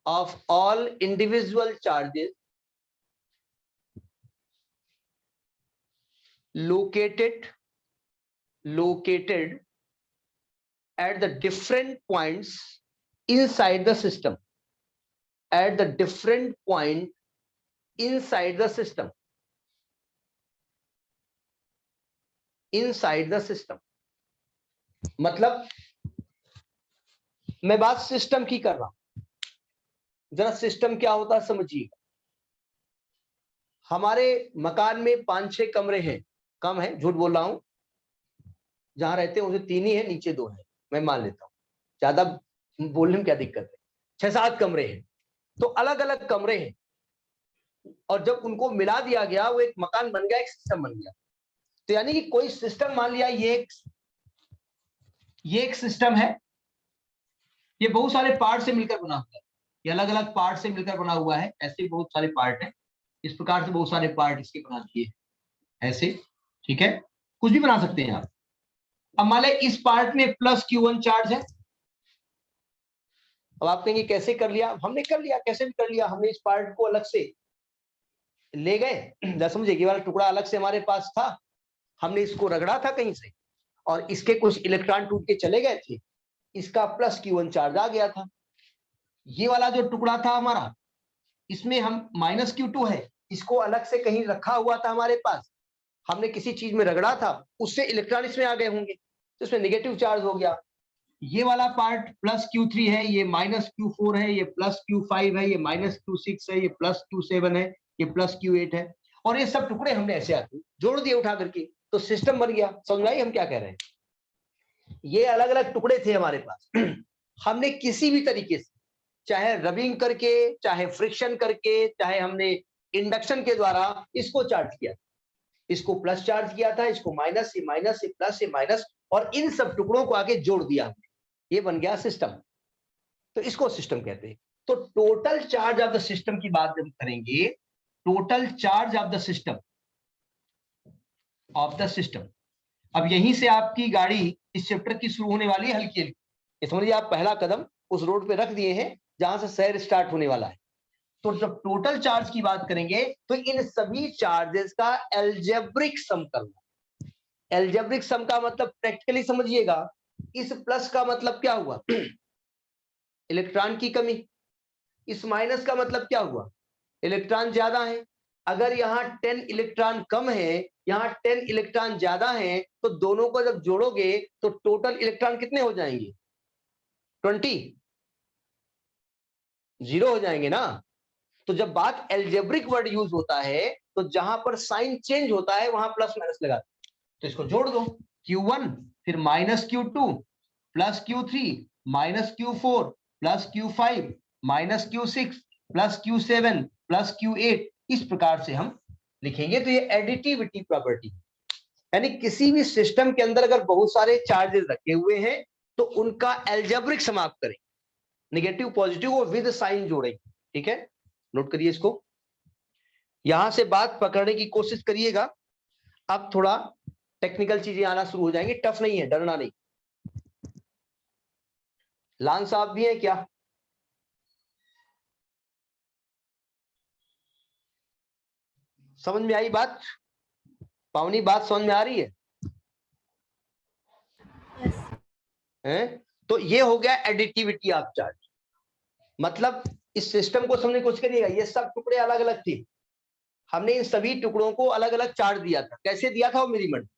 Speaker 2: of all individual charges located at the different points inside the system, at the different point inside the system, inside the system। मतलब मैं बात system की कर रहा हूं, जरा system क्या होता है समझिएगा। हमारे मकान में 5-6 कमरे हैं, कम है, झूठ बोल रहा हूं, जहां रहते हैं उसे 3 ही है, नीचे 2 है, मैं मान लेता हूं, ज्यादा बोलने में क्या दिक्कत है। 6-7 कमरे हैं, तो अलग अलग कमरे हैं, और जब उनको मिला दिया गया वो एक मकान बन गया, एक सिस्टम बन गया। तो यानी कि कोई सिस्टम, मान लिया ये एक सिस्टम है, ये बहुत सारे पार्ट से मिलकर बना हुआ है, ये अलग अलग पार्ट से मिलकर बना हुआ है, ऐसे बहुत सारे पार्ट हैं, इस प्रकार से बहुत सारे पार्ट इसके बना दिए ऐसे, ठीक है, कुछ भी बना सकते हैं आप। अब मान लें इस पार्ट में प्लस Q1 चार्ज है। अब आप कहेंगे कैसे कर लिया? हमने कर लिया, कैसे भी कर लिया, हमने इस पार्ट को अलग से ले गए, समझे, ये वाला टुकड़ा अलग से हमारे पास था, हमने इसको रगड़ा था कहीं से, और इसके कुछ इलेक्ट्रॉन टूट के चले गए थे, इसका प्लस Q1 चार्ज आ गया था। ये वाला जो टुकड़ा था हमारा, इसमें हम माइनस Q2 है, इसको अलग से कहीं रखा हुआ था हमारे पास, हमने किसी चीज में रगड़ा था, उससे इलेक्ट्रॉन इसमें आ गए होंगे, तो इसमें नेगेटिव चार्ज हो गया। ये वाला पार्ट प्लस Q3 है, ये माइनस Q4 है, ये प्लस Q5 है, ये माइनस Q6 है, ये प्लस Q7 है, ये प्लस Q8 है, और ये सब टुकड़े हमने ऐसे आके जोड़ दिए उठा करके, तो सिस्टम बन गया। समझ में आई हम क्या कह रहे हैं? ये अलग अलग टुकड़े थे हमारे पास, हमने किसी भी तरीके से, चाहे रबिंग करके, चाहे फ्रिक्शन करके, चाहे हमने इंडक्शन के द्वारा इसको चार्ज किया, इसको प्लस चार्ज किया था, इसको माइनस, ये माइनस, ये प्लस, ये माइनस, और इन सब टुकड़ों को आगे जोड़ दिया, ये बन गया सिस्टम। तो इसको सिस्टम कहते हैं। तो total charge of the system की बात जब करेंगे, total charge of the system, अब यहीं से आपकी गाड़ी इस चैप्टर की शुरू होने वाली है हल्की हल्की, ये समझिए आप पहला कदम उस रोड पे रख दिए हैं जहां से सैर स्टार्ट होने वाला है। तो जब टोटल चार्ज की बात करेंगे तो इन सभी चार्जेस का एल्जेब्रिक सम करना। एल्जेब्रिक सम का मतलब प्रैक्टिकली समझिएगा, इस प्लस का मतलब क्या हुआ? इलेक्ट्रॉन की कमी। इस माइनस का मतलब क्या हुआ? इलेक्ट्रॉन ज्यादा है। अगर यहाँ 10 इलेक्ट्रॉन कम है, यहाँ 10 इलेक्ट्रॉन ज्यादा है, तो दोनों को जब जोड़ोगे तो टोटल इलेक्ट्रॉन कितने हो जाएंगे? 20, 0 हो जाएंगे ना। तो जब बात एल्जेब्रिक वर्ड यूज होता है तो जहां पर साइन चेंज होता है वहां प्लस माइनस लगाते हैं, तो इसको जोड़ दो, Q1 फिर minus Q2 plus Q3 minus Q4 plus Q5 minus Q6 plus Q7 plus Q8, इस प्रकार से हम लिखेंगे। तो ये एडिटिविटी प्रॉपर्टी। यानी किसी भी सिस्टम के अंदर अगर बहुत सारे चार्जेस रखे हुए हैं तो उनका एल्जेब्रिक सम आप करें, नेगेटिव पॉजिटिव को विद साइन जोड़ेंगे। ठीक है, नोट करिए इसको, यहां से बात पकड़ने की कोशिश करिएगा। अब थोड़ा टेक्निकल चीजें आना शुरू हो जाएंगी, टफ नहीं है, डरना नहीं। लान साहब भी है क्या? समझ में आई बात? पावनी, बात समझ में आ रही है? हैं? तो ये हो गया एडिटिविटी ऑफ चार्ज। मतलब इस सिस्टम को समझने की कोशिश करिएगा, ये सब टुकड़े अलग अलग थे, हमने इन सभी टुकड़ों को अलग अलग चार्ज दिया था। कैसे दिया था वो मेरी मर्जी,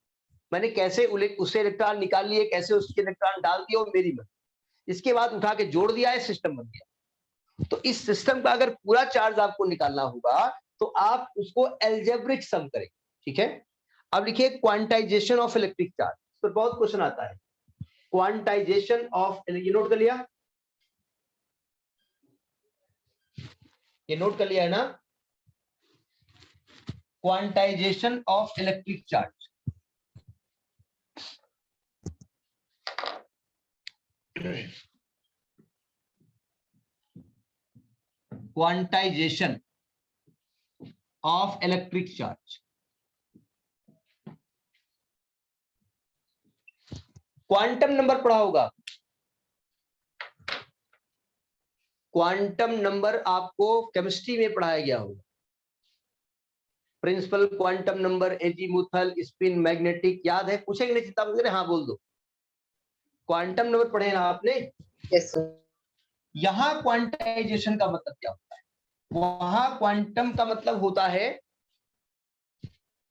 Speaker 2: मैंने कैसे उससे इलेक्ट्रॉन निकाल लिए, कैसे उसके इलेक्ट्रॉन डाल दिया वो मेरी मर्जी। इसके बाद उठा के जोड़ दिया है, सिस्टम बन गया। तो इस सिस्टम का अगर पूरा चार्ज आपको निकालना होगा तो आप उसको एल्जेब्रिक सम करें। ठीक है, अब लिखिए क्वांटाइजेशन ऑफ इलेक्ट्रिक चार्ज, तो बहुत क्वेश्चन आता है। क्वांटाइजेशन ऑफ, ये नोट कर लिया, ये नोट कर लिया है ना? Quantization of electric charge. Quantization of electric charge. Quantum number पढ़ा होगा, क्वांटम नंबर आपको केमिस्ट्री में पढ़ाया गया होगा। Principal quantum number, azimuthal, spin, magnetic, याद है? पूछेंगे नहीं, चिंता मत करें, हाँ बोल दो। क्वांटम नंबर पढ़े ना आपने?
Speaker 3: Yes sir.
Speaker 2: यहां क्वांटाइजेशन का मतलब क्या होता है? वहां क्वांटम का मतलब होता है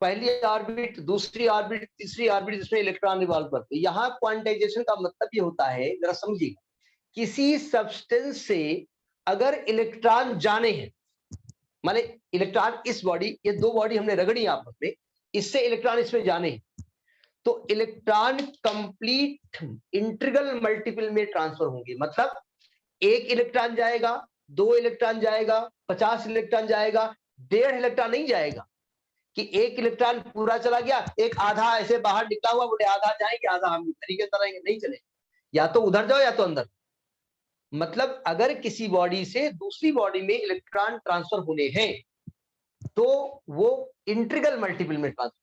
Speaker 2: पहली ऑर्बिट, दूसरी ऑर्बिट, तीसरी ऑर्बिट जिसमें इलेक्ट्रॉन रिवॉल्व करते हैं। यहां क्वांटाइजेशन का मतलब ये होता है, जरा समझिए, किसी सब्सटेंस से अगर इलेक्ट्रॉन जाने हैं, माने इलेक्ट्रॉन इस बॉडी, ये दो बॉडी हमने रगड़ी आपस में, इससे इलेक्ट्रॉन इसमें जाने हैं, तो इलेक्ट्रॉन कंप्लीट इंटीग्रल मल्टीपल में ट्रांसफर होंगे। मतलब एक इलेक्ट्रॉन जाएगा, दो इलेक्ट्रॉन जाएगा, 50 इलेक्ट्रॉन जाएगा, 1.5 इलेक्ट्रॉन नहीं जाएगा कि एक इलेक्ट्रॉन पूरा चला गया, एक आधा ऐसे बाहर निकला हुआ, बोले आधा जाएंगे आधा हम तरीके से रहेंगे, नहीं चले, या तो उधर जाओ या तो अंदर। मतलब अगर किसी बॉडी से दूसरी बॉडी में इलेक्ट्रॉन ट्रांसफर होने हैं तो वो इंटीग्रल मल्टीपल में ट्रांसफर,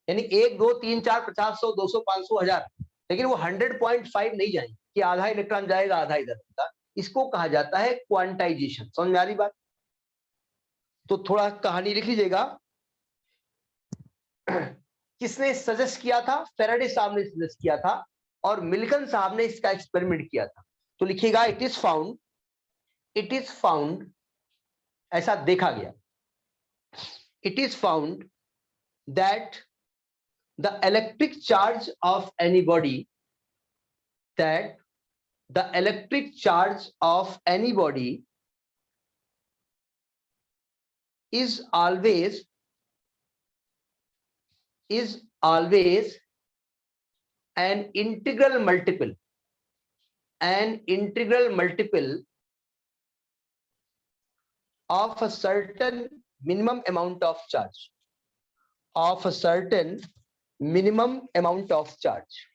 Speaker 2: यानी 1 2 3 4 50 100 200 500 1000, लेकिन वो 100.5 नहीं जाएंगे कि आधा इलेक्ट्रॉन जाएगा आधा इधर जाएगा। इसको कहा जाता है क्वांटाइजेशन। समझ में आ रही बात? तो थोड़ा कहानी लिख लीजिएगा। किसने सजेस्ट किया था? फैराडे साहब ने सजेस्ट किया था और मिल्टन साहब ने इसका एक्सपेरिमेंट किया था। तो लिखिएगा इट इज फाउंड, ऐसा देखा गया, it is found that the electric charge of any body, that the electric charge of any body is always an integral multiple of a certain minimum amount of charge, of a certain minimum amount of charge.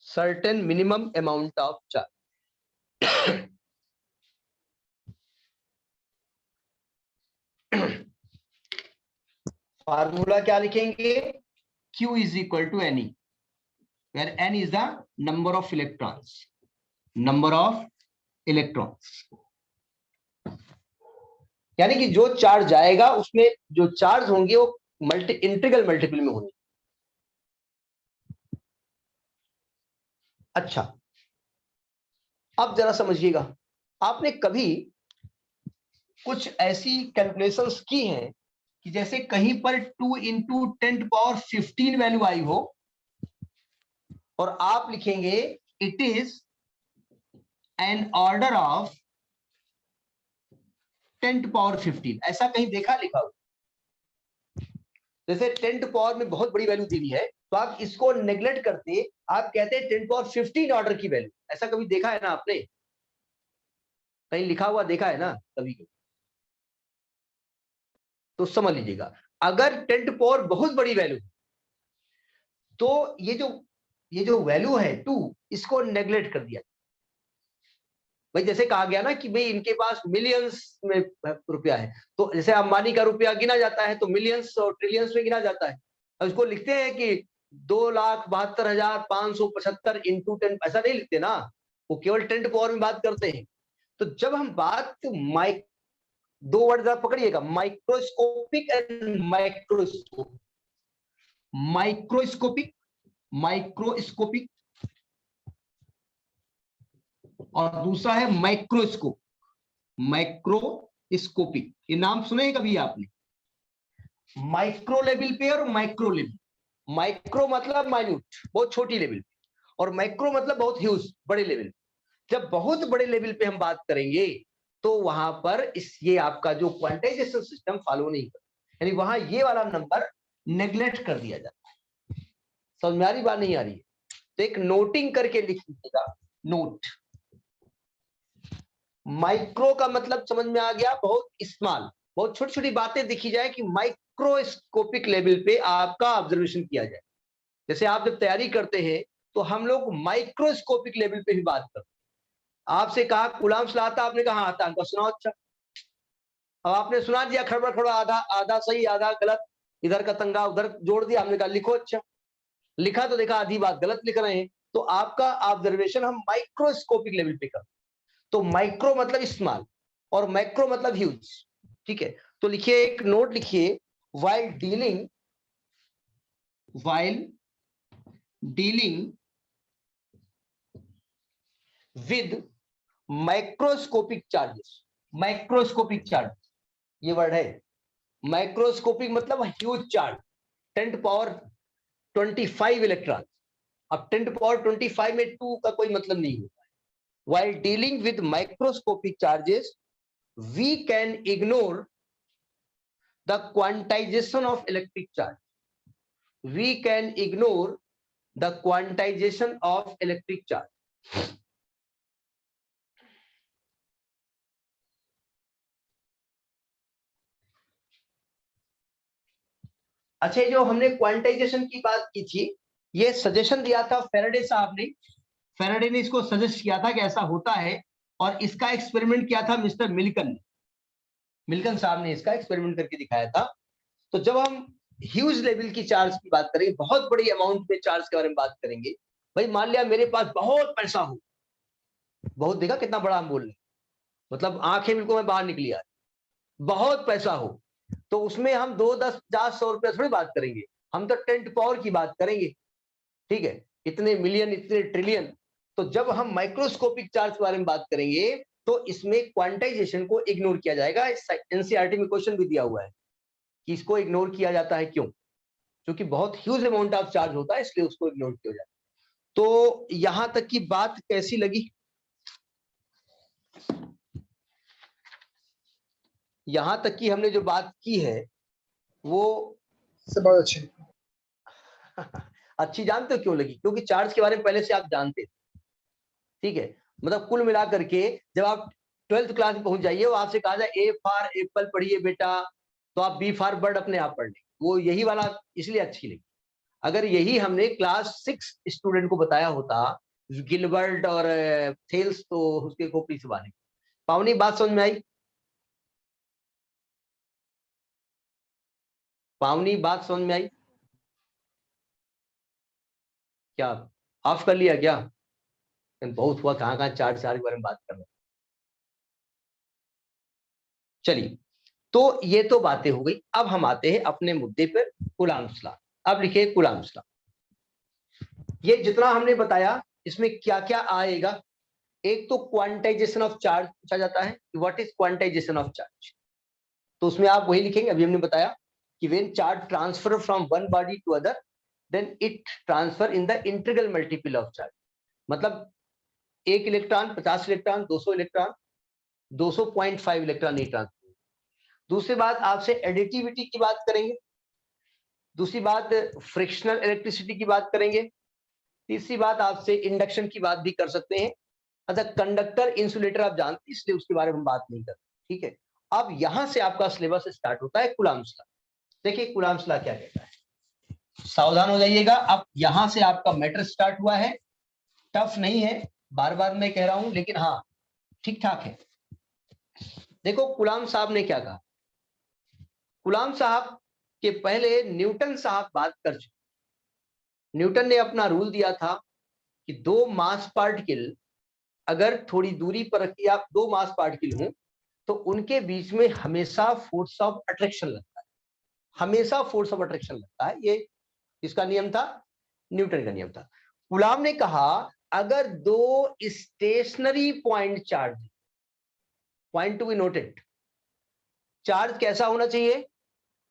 Speaker 2: Certain minimum amount of charge. Formula क्या लिखेंगे? Q is equal to Ne, where N is the number of electrons. Number of electrons. यानी कि जो charge जाएगा उसमें जो charge होंगे वो इंटीग्रल मल्टीपल में होंगे। अच्छा, अब जरा समझिएगा, आपने कभी कुछ ऐसी कैलकुलेशंस की हैं कि जैसे कहीं पर 2 × 10⁻15 वैल्यू आई हो और आप लिखेंगे it is an order of 10⁻15, ऐसा कहीं देखा लिखा हो? जैसे 10 में बहुत बड़ी वैल्यू दी हुई है तो आप इसको नेग्लेक्ट करते, आप कहते हैं 10⁻15 ऑर्डर की वैल्यू, ऐसा कभी देखा है ना आपने? कहीं लिखा हुआ देखा है ना कभी? तो समझ लीजिएगा, अगर 10 टू पावर बहुत बड़ी वैल्यू, तो ये जो वैल्यू है 2, इसको नेग्लेक्ट कर दिया। भाई जैसे कहा गया ना कि भाई इनके पास मिलियंस में रुपया है, तो जैसे अंबानी का रुपया गिना जाता है तो मिलियंस और ट्रिलियंस में गिना जाता है। अब इसको लिखते हैं कि 2,72,575 इंटू 10, ऐसा नहीं लिखते ना, वो केवल 10 टू पावर में बात करते हैं। तो जब हम बात दो वर्ड आप पकड़िएगा, microscopic and microscope. Microscopic, microscopic, और दूसरा है माइक्रोस्कोप, माइक्रोस्कोपिक। ये नाम सुने कभी आपने? माइक्रो लेवल पे और माइक्रो लेवल। माइक्रो मतलब माइन्यूट, बहुत छोटी लेवल पे, और माइक्रो मतलब बहुत ह्यूज, बड़े लेवल। जब बहुत बड़े लेवल पे हम बात करेंगे तो वहां पर ये आपका जो क्वांटाइजेशन सिस्टम फॉलो नहीं करता, यानी वहां ये वाला नंबर नेग्लेक्ट कर दिया जाता है। समझ में आ रही बात, नहीं आ रही है? तो एक नोटिंग करके लिख लीजिएगा, नोट। माइक्रो का मतलब समझ में आ गया, बहुत स्मॉल, बहुत छोटी छोटी बातें दिखी जाए कि माइक्रोस्कोपिक लेवल पे आपका ऑब्जर्वेशन किया जाए। जैसे आप जब तैयारी करते हैं तो हम लोग माइक्रोस्कोपिक लेवल पे भी बात करते हैं। आपसे कहा कूलाम्स लॉ आता, आपने कहा आता, हमको सुनाओ। अच्छा, अब आपने सुना दिया खड़बड़ खड़ा, आधा आधा सही आधा गलत, इधर का तंगा उधर जोड़ दिया, हमने कहा लिखो। अच्छा, लिखा तो देखा आधी बात गलत लिख रहे हैं, तो आपका ऑब्जर्वेशन हम माइक्रोस्कोपिक लेवल पे करते। तो माइक्रो मतलब स्मॉल और माइक्रो मतलब ह्यूज। ठीक है, तो लिखिए, एक नोट लिखिए, while dealing with microscopic charges, microscopic charge ये वर्ड है। माइक्रोस्कोपिक मतलब huge charge, 10 to power 25 electron. अब 10 टू पावर 25 में 2 का कोई मतलब नहीं होता है। While dealing with microscopic charges, we can ignore the quantization of electric charge. We can ignore the quantization of electric charge. अच्छा, जो हमने क्वांटाइजेशन की बात की थी, ये सजेशन दिया था फेराडे साहब ने। फेराडे ने इसको सजेस्ट किया था कि ऐसा होता है, और इसका एक्सपेरिमेंट किया था मिस्टर मिल्कन ने। मिल्कन साहब ने इसका एक्सपेरिमेंट करके दिखाया था। तो जब हम ह्यूज लेवल की चार्ज की बात करेंगे, बहुत बड़ी अमाउंट में चार्ज के बारे में बात करेंगे, भाई मान लिया मेरे पास बहुत पैसा हो, बहुत देखा कितना बड़ा हम बोल रहे हैं, मतलब आंखें बिल्कुल मैं बाहर निकली आज, बहुत पैसा हो, तो उसमें हम 2, 10, 50, 100 रुपया थोड़ी बात करेंगे, हम तो 10 टू पावर की बात करेंगे। ठीक है, इतने मिलियन, इतने ट्रिलियन। तो जब हम माइक्रोस्कोपिक चार्ज के बारे में बात करेंगे तो इसमें क्वांटाइजेशन को इग्नोर किया जाएगा। एनसीईआरटी में क्वेश्चन भी दिया हुआ है कि इसको इग्नोर किया जाता है, क्यों? क्योंकि बहुत ह्यूज अमाउंट ऑफ चार्ज होता है, इसलिए उसको इग्नोर किया जाता है। तो यहां तक की बात कैसी लगी? यहां तक की हमने जो बात की है वो
Speaker 3: सब बहुत अच्छे।
Speaker 2: अच्छी जानते हो क्यों लगी? क्योंकि चार्ज के बारे में पहले से आप जानते थे। ठीक है, मतलब कुल मिला करके जब आप 12th क्लास में पहुंच जाइए, वहां से कहा जाए ए फॉर एप्पल पढ़िए बेटा, तो आप बी फॉर बर्ड अपने आप पढ़ लेंगे। वो यही वाला इसलिए अच्छी लगी। अगर यही हमने क्लास 6 स्टूडेंट को बताया होता, गिलबर्ट और थेल्स, तो उसके खोपड़ी से बाने। पावनी बात समझ में आई? पावनी बात समझ में आई? क्या ऑफ कर लिया क्या? बहुत हुआ, कहाँ कहाँ चार्ज के बारे में बात कर रहे हैं। चलिए, तो ये तो बातें हो गई। अब हम आते हैं अपने मुद्दे पर, कूलम्ब्स लॉ। अब लिखिए कूलम्ब्स लॉ। ये जितना हमने बताया इसमें क्या क्या आएगा? एक तो क्वांटाइजेशन ऑफ चार्ज पूछा जाता है, what is quantization of charge. तो उसमें आप वही लिखेंगे अभी हमने बताया कि when charge transfer from one body to other, then it transfer in the integral multiple of charge. मतलब 1 इलेक्ट्रॉन 50 इलेक्ट्रॉन 200 इलेक्ट्रॉन 200.5 इलेक्ट्रॉन नहीं ट्रांसफर। दूसरी बात, आपसे एडिटिविटी की बात करेंगे। दूसरी बात, फ्रिक्शनल इलेक्ट्रिसिटी की बात करेंगे। तीसरी बात, आपसे इंडक्शन की बात भी कर सकते हैं। अच्छा, कंडक्टर इंसुलेटर आप जानते हैं, इसलिए उसके बारे में हम बात नहीं करते। ठीक है, अब यहां से आपका सिलेबस स्टार्ट होता है कूलम्ब्स लॉ। देखिए कूलम्ब्स लॉ क्या कहता है, सावधान हो जाइएगा। अब यहां से आपका मैटर स्टार्ट हुआ है, टफ नहीं है, बार बार मैं कह रहा हूं, लेकिन हाँ ठीक ठाक है। देखो कूलम्ब साहब ने क्या कहा, कूलम्ब साहब के पहले न्यूटन साहब बात कर चुके। न्यूटन ने अपना रूल दिया था कि दो मास पार्टिकल अगर थोड़ी दूरी पर रखिए, आप दो मास पार्टिकल हों तो उनके बीच में हमेशा फोर्स ऑफ अट्रैक्शन लगता है, हमेशा फोर्स ऑफ अट्रैक्शन लगता है। ये किसका नियम था, न्यूटन का नियम था। कूलम्ब ने कहा अगर दो stationary point charge, point to be noted, charge कैसा होना चाहिए,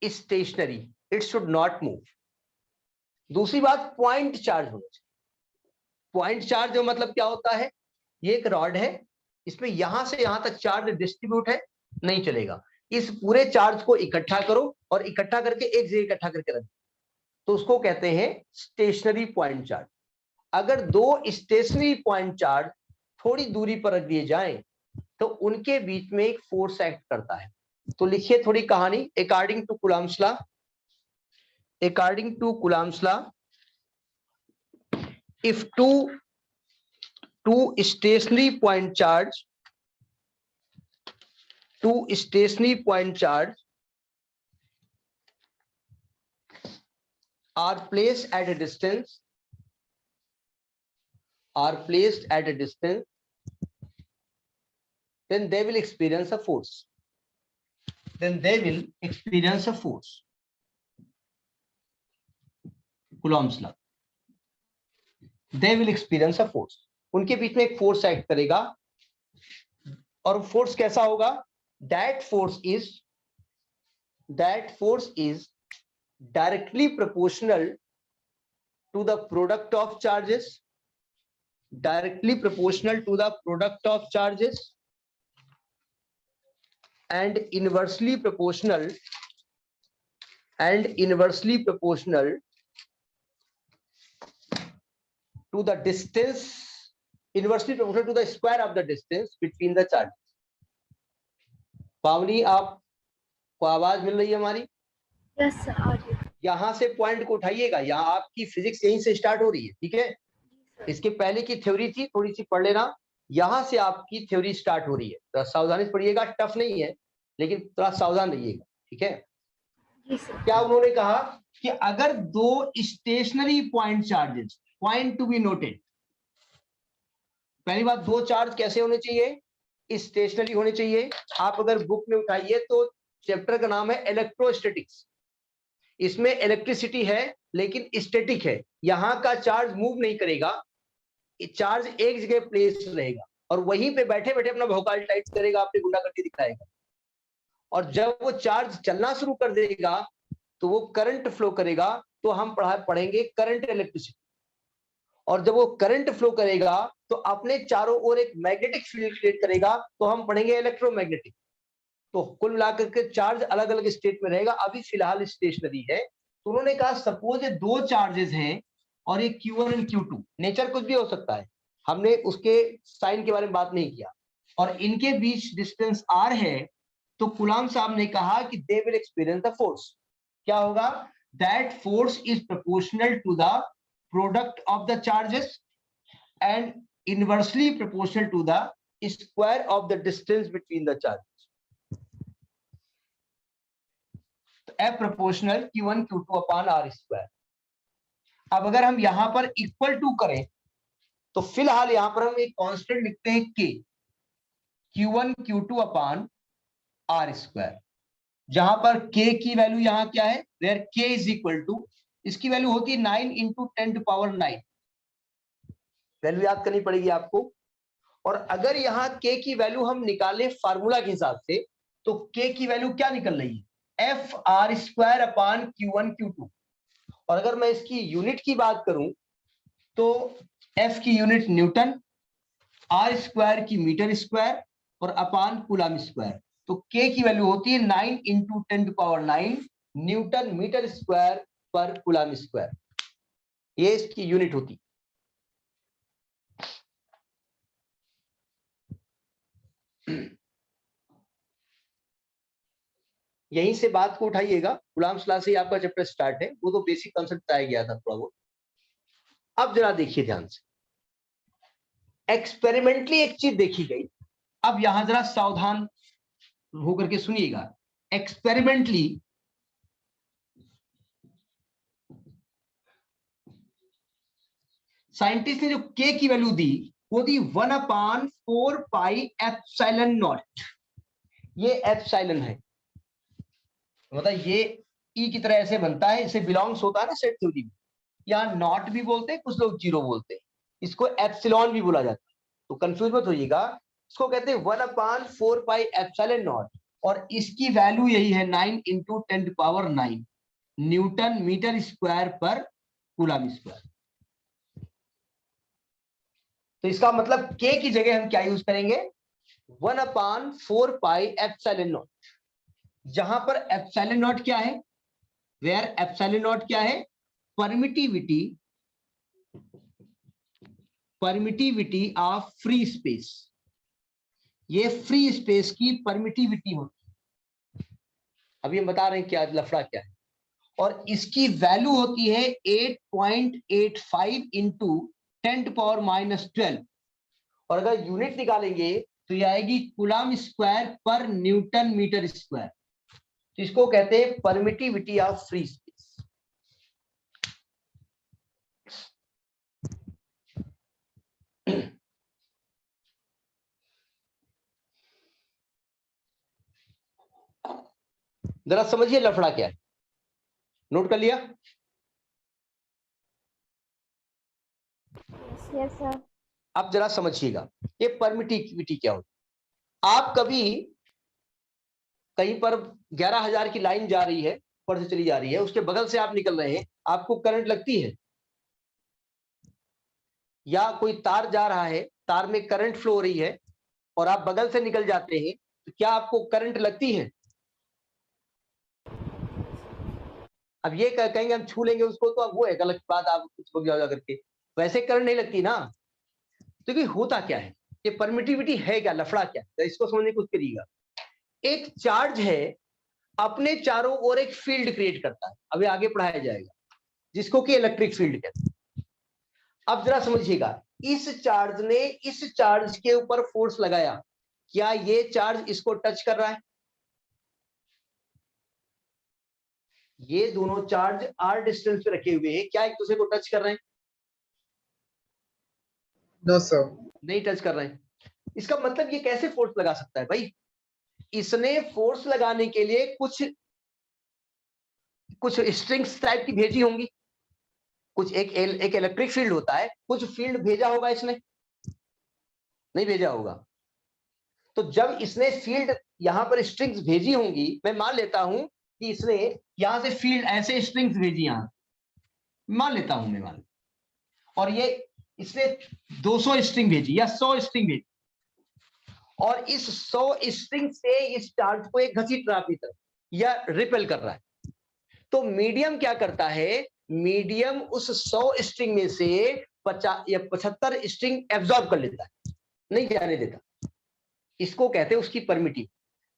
Speaker 2: stationary, it should not move. दूसरी बात पॉइंट चार्ज होना चाहिए। पॉइंट चार्ज मतलब क्या होता है, ये एक रॉड है, इसमें यहां से यहां तक चार्ज डिस्ट्रीब्यूट है, नहीं चलेगा। इस पूरे चार्ज को इकट्ठा करो और इकट्ठा करके एक जगह इकट्ठा करके रख, तो उसको कहते हैं स्टेशनरी पॉइंट चार्ज। अगर दो स्टेशनरी पॉइंट चार्ज थोड़ी दूरी पर रख दिए जाएं तो उनके बीच में एक फोर्स एक्ट करता है। तो लिखिए थोड़ी कहानी, according to Coulomb's law, according to Coulomb's law, if two stationary point charge are placed at a distance, then they will experience a force, Coulomb's law, they will experience a force। उनके बीच में एक force act करेगा, और force कैसा होगा, that force is directly proportional to the product of charges, and inversely proportional to the distance, inversely proportional to the square of the distance between the charges। पावनी आपको आवाज मिल रही है हमारी?
Speaker 1: Yes sir.
Speaker 2: यहां से पॉइंट को उठाइएगा, यहाँ आपकी फिजिक्स यहीं से स्टार्ट हो रही है, ठीक है। इसके पहले की थ्योरी थी, थोड़ी सी पढ़ लेना, यहां से आपकी थ्योरी स्टार्ट हो रही है। तो सावधानी से पढ़िएगा, टफ नहीं है लेकिन थोड़ा सावधान रहिएगा, ठीक है।
Speaker 1: जी सर।
Speaker 2: क्या उन्होंने कहा कि अगर दो stationary point charges, point to be noted, पहली बात दो चार्ज कैसे होने चाहिए, स्टेशनरी होने चाहिए। आप अगर बुक में उठाइए तो चैप्टर का नाम है इलेक्ट्रोस्टैटिक्स, इसमें इलेक्ट्रिसिटी है लेकिन स्टैटिक है, यहां का चार्ज मूव नहीं करेगा, चार्ज एक जगह प्लेस रहेगा और वहीं पे बैठे बैठे अपना भौकाल टाइट करेगा, आपने गुंडा करके दिखाएगा। और जब वो चार्ज चलना शुरू कर देगा तो वो करंट फ्लो करेगा, तो हम पढ़ेंगे करंट इलेक्ट्रिसिटी। और जब वो करंट फ्लो करेगा तो अपने चारों ओर एक मैग्नेटिक फील्ड क्रिएट करेगा, तो हम पढ़ेंगे इलेक्ट्रोमैग्नेटिक। तो कुल मिलाकर के चार्ज अलग अलग स्टेट में रहेगा, अभी फिलहाल स्टेशनरी है। तो उन्होंने कहा सपोज ये दो चार्जेस हैं और ये Q1 और Q2, नेचर कुछ भी हो सकता है, हमने उसके साइन के बारे में बात नहीं किया, और इनके बीच डिस्टेंस R है, तो कूलम्ब साहब ने कहा कि they will experience the force. क्या होगा, that force is proportional to the product of the charges and inversely proportional to the square of the distance between the charges. F proportional Q1 Q2 upon R square. अब अगर हम यहां पर equal to करें तो फिलहाल यहां पर हम एक कांस्टेंट लिखते हैं K, Q1 Q2 upon R square, जहां पर K की वैल्यू यहां क्या है, where K is equal to, इसकी वैल्यू होती है 9 इंटू 10⁹, वैल्यू याद करनी पड़ेगी आपको। और अगर यहाँ K की वैल्यू हम निकालें फार्मूला के हिसाब से, तो K की वैल्यू क्या निकल रही है, F R square upon Q1 Q2। और अगर मैं इसकी यूनिट की बात करूं तो F की यूनिट न्यूटन, R स्क्वायर की मीटर स्क्वायर और अपॉन कूलम्ब स्क्वायर। तो K की वैल्यू होती है 9 इंटू 10⁹ न्यूटन मीटर स्क्वायर पर कूलम्ब स्क्वायर, ये इसकी यूनिट होती। यहीं से बात को उठाइएगा, कूलम्ब्स लॉ से ही आपका चैप्टर स्टार्ट है, वो तो बेसिक कॉन्सेप्ट बताया गया था थोड़ा बहुत। अब जरा देखिए ध्यान से, एक्सपेरिमेंटली एक चीज देखी गई, अब यहां जरा सावधान होकर के सुनिएगा। एक्सपेरिमेंटली साइंटिस्ट ने जो के की वैल्यू दी वो दी 1/4 पाई एप्सिलॉन नॉट। ये एप्सिलॉन है, मतलब ये ई की तरह ऐसे बनता है, इसे बिलोंग्स होता है ना सेट थ्योरी में, यहाँ नॉट भी बोलते हैं, कुछ लोग जीरो बोलते हैं, इसको एप्सिलॉन भी बोला जाता है, तो कंफ्यूज मत होइएगा। इसको कहते हैं 1/4 पाई एप्सिलॉन नॉट, और इसकी वैल्यू यही है 9 × 10⁹ न्यूटन मीटर स्क्वायर पर कूलम्ब स्क्वायर। तो इसका मतलब के की जगह हम क्या यूज करेंगे, 1/4 पाई एप्सिलॉन नॉट, जहां पर एप्सिलॉन नॉट क्या है, वेयर एप्सिलॉन नॉट क्या है, परमिटिविटी ऑफ फ्री स्पेस, ये फ्री स्पेस की परमिटिविटी होती है। अभी हम बता रहे हैं क्या लफड़ा क्या है, और इसकी वैल्यू होती है 8.85 × 10⁻⁻12, और अगर यूनिट निकालेंगे तो ये आएगी कूलम्ब स्क्वायर पर न्यूटन मीटर स्क्वायर। तो इसको कहते हैं परमिटिविटी ऑफ फ्री स्पेस। जरा समझिए लफड़ा क्या है, नोट कर लिया?
Speaker 1: Yes sir.
Speaker 2: अब जरा समझिएगा ये परमिटिविटी क्या होती है। आप कभी कहीं पर 11,000 की लाइन जा रही है, ऊपर से चली जा रही है, उसके बगल से आप निकल रहे हैं, आपको करंट लगती है, या कोई तार जा रहा है, तार में करंट फ्लो हो रही है और आप बगल से निकल जाते हैं, तो क्या आपको करंट लगती है? अब ये कहेंगे हम छू लेंगे उसको, तो अब वो है गलत बात, आप कुछ हो जाओ करके, वैसे करंट नहीं लगती ना। तो ये होता क्या है, ये परमिटिविटी है क्या, लफड़ा क्या है, तो इसको समझने की कोशिश करिएगा। एक चार्ज है, अपने चारों ओर एक फील्ड क्रिएट करता है, अभी आगे पढ़ाया जाएगा, जिसको कि इलेक्ट्रिक फील्ड कहते हैं। अब जरा समझिएगा, इस चार्ज ने इस चार्ज के ऊपर फोर्स लगाया, क्या ये चार्ज इसको टच कर रहा है? ये दोनों चार्ज आर डिस्टेंस पे रखे हुए हैं, क्या एक दूसरे को टच कर रहे हैं?
Speaker 3: नो सर,
Speaker 2: नहीं टच कर रहे हैं। इसका मतलब ये कैसे फोर्स लगा सकता है भाई? इसने फोर्स लगाने के लिए कुछ स्ट्रिंग्स टाइप की भेजी होंगी, कुछ एक इलेक्ट्रिक फील्ड होता है, कुछ फील्ड भेजा होगा इसने, नहीं भेजा होगा। तो जब इसने फील्ड यहां पर स्ट्रिंग्स भेजी होंगी, मैं मान लेता हूं कि इसने यहां से फील्ड ऐसे स्ट्रिंग्स भेजी, यहां मान लेता हूं मैं, और ये इसने 200 स्ट्रिंग भेजी या 100 स्ट्रिंग भेजी, और इस 100 स्ट्रिंग से इस चार्ज को एक घसीट रहा अपनी तरफ या रिपेल कर रहा है। तो मीडियम क्या करता है, मीडियम उस 100 स्ट्रिंग में से 50 या 75 स्ट्रिंग एब्जॉर्ब कर लेता है, नहीं जाने देता। इसको कहते हैं उसकी परमिटिविटी।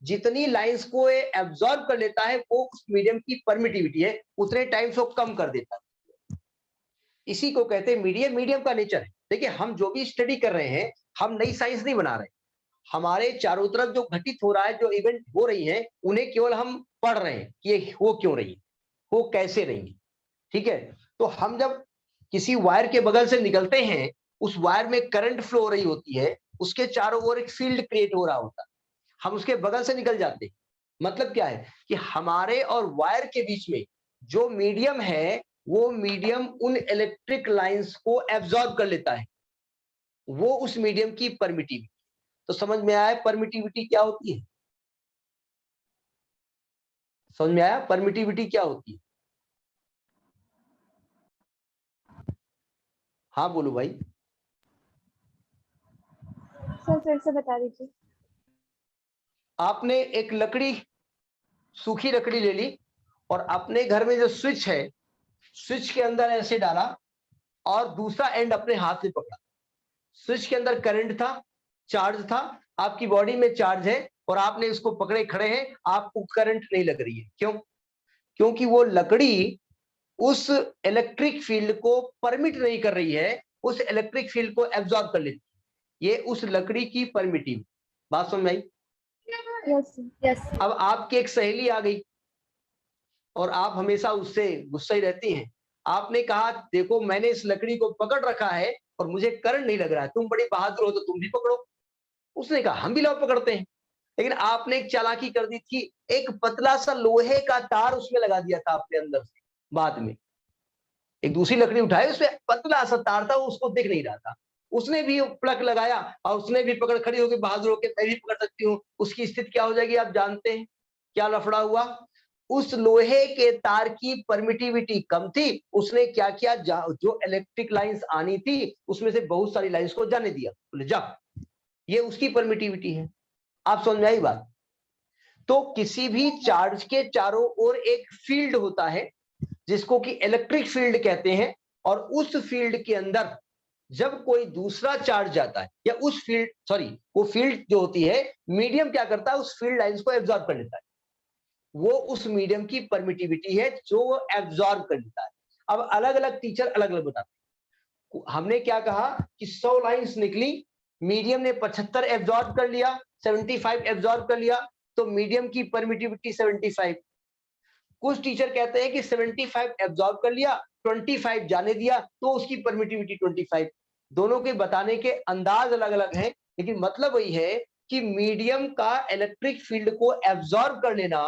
Speaker 2: जितनी लाइंस को एब्जॉर्ब कर लेता है वो उस मीडियम की परमिटिविटी है, उतने टाइम से वो कम कर देता है। इसी को कहते हैं मीडियम। मीडियम का नेचर है, देखिए हम जो भी स्टडी कर रहे हैं, हम नई साइंस नहीं बना रहे, हमारे चारों तरफ जो घटित हो रहा है, जो इवेंट हो रही है, उन्हें केवल हम पढ़ रहे हैं कि ये हो क्यों रही है, वो कैसे रही है, ठीक है। तो हम जब किसी वायर के बगल से निकलते हैं, उस वायर में करंट फ्लो हो रही होती है, उसके चारों ओर एक फील्ड क्रिएट हो रहा होता है, हम उसके बगल से निकल जाते हैं। मतलब क्या है कि हमारे और वायर के बीच में जो मीडियम है, वो मीडियम उन इलेक्ट्रिक लाइंस को एब्जॉर्ब कर लेता है, वो उस मीडियम की परमिटिविटी। तो समझ में आया परमिटिविटी क्या होती है? समझ में आया परमिटिविटी क्या होती है? हाँ बोलो भाई।
Speaker 1: सर फिर से बता दीजिए।
Speaker 2: आपने एक लकड़ी, सूखी लकड़ी ले ली, और अपने घर में जो स्विच है, स्विच के अंदर ऐसे डाला, और दूसरा एंड अपने हाथ में पकड़ा। स्विच के अंदर करंट था, चार्ज था, आपकी बॉडी में चार्ज है, और आपने उसको पकड़े खड़े हैं, आपको करंट नहीं लग रही है। क्यों? क्योंकि वो लकड़ी उस इलेक्ट्रिक फील्ड को परमिट नहीं कर रही है, उस इलेक्ट्रिक फील्ड को एब्जॉर्ब कर लेती है। ये उस लकड़ी की परमिटिव बात समझ में आई?
Speaker 1: Yes yes.
Speaker 2: अब आपकी एक सहेली आ गई और आप हमेशा उससे गुस्सा ही रहती हैं। आपने कहा देखो मैंने इस लकड़ी को पकड़ रखा है और मुझे करंट नहीं लग रहा है, तुम बड़ी बहादुर हो तो तुम भी पकड़ो। उसने कहा हम भी लाओ पकड़ते हैं। लेकिन आपने एक चालाकी कर दी थी, एक पतला सा लोहे का तार उसमें लगा दिया था आपने अंदर से। बाद में एक दूसरी लकड़ी उठाई, उसमें पतला सा तार था, वो उसको दिख नहीं रहा था। उसने भी प्लग लगाया और उसने भी पकड़ खड़ी होकर बहादुर होकर मैं भी पकड़ सकती हूँ। उसकी स्थिति क्या हो जाएगी आप जानते हैं? क्या लफड़ा हुआ? उस लोहे के तार की परमिटिविटी कम थी, उसने क्या किया, जो इलेक्ट्रिक लाइंस आनी थी उसमें से बहुत सारी लाइंस को जाने दिया, बोले जा, ये उसकी परमिटिविटी है। आप समझ में आई बात? तो किसी भी चार्ज के चारों ओर एक फील्ड होता है जिसको कि इलेक्ट्रिक फील्ड कहते हैं, और उस फील्ड के अंदर जब कोई दूसरा चार्ज जाता है या उस फील्ड वो फील्ड जो होती है, मीडियम क्या करता है, उस फील्ड लाइंस को एब्जॉर्ब कर लेता है। वो उस मीडियम की परमिटिविटी है जो वो एब्जॉर्ब कर लेता है। अब अलग अलग टीचर अलग अलग बताते हैं। हमने क्या कहा कि 100 लाइंस निकली, मीडियम ने 75 एब्जॉर्ब कर लिया, 75 एब्जॉर्ब कर लिया, तो मीडियम की परमिटिविटी 75। कुछ टीचर कहते हैं कि 75 एब्जॉर्ब कर लिया, 25 जाने दिया, तो उसकी परमिटिविटी 25। दोनों के बताने के अंदाज अलग अलग हैं, लेकिन मतलब वही है कि मीडियम का इलेक्ट्रिक फील्ड को एब्जॉर्ब कर लेना,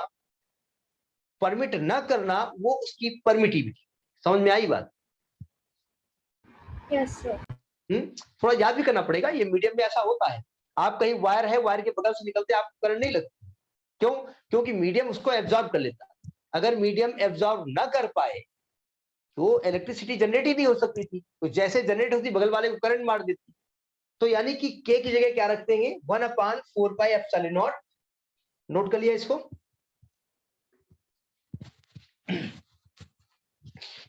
Speaker 2: परमिट ना करना, वो उसकी परमिटिविटी। समझ में आई बात?
Speaker 1: Yes sir.
Speaker 2: थोड़ा याद भी करना पड़ेगा, ये मीडियम में ऐसा होता है। आप कहीं वायर है, वायर के बगल से निकलते आपको करंट नहीं लगती। क्यों? क्योंकि मीडियम उसको एब्जॉर्ब कर लेता है। अगर मीडियम एब्जॉर्ब ना कर पाए तो इलेक्ट्रिसिटी जनरेट ही नहीं हो सकती थी, तो जैसे जनरेट होती बगल वाले को करंट मार देती। तो यानी कि के की जगह क्या रख देंगे, 1/4πε0। नोट कर लिया इसको।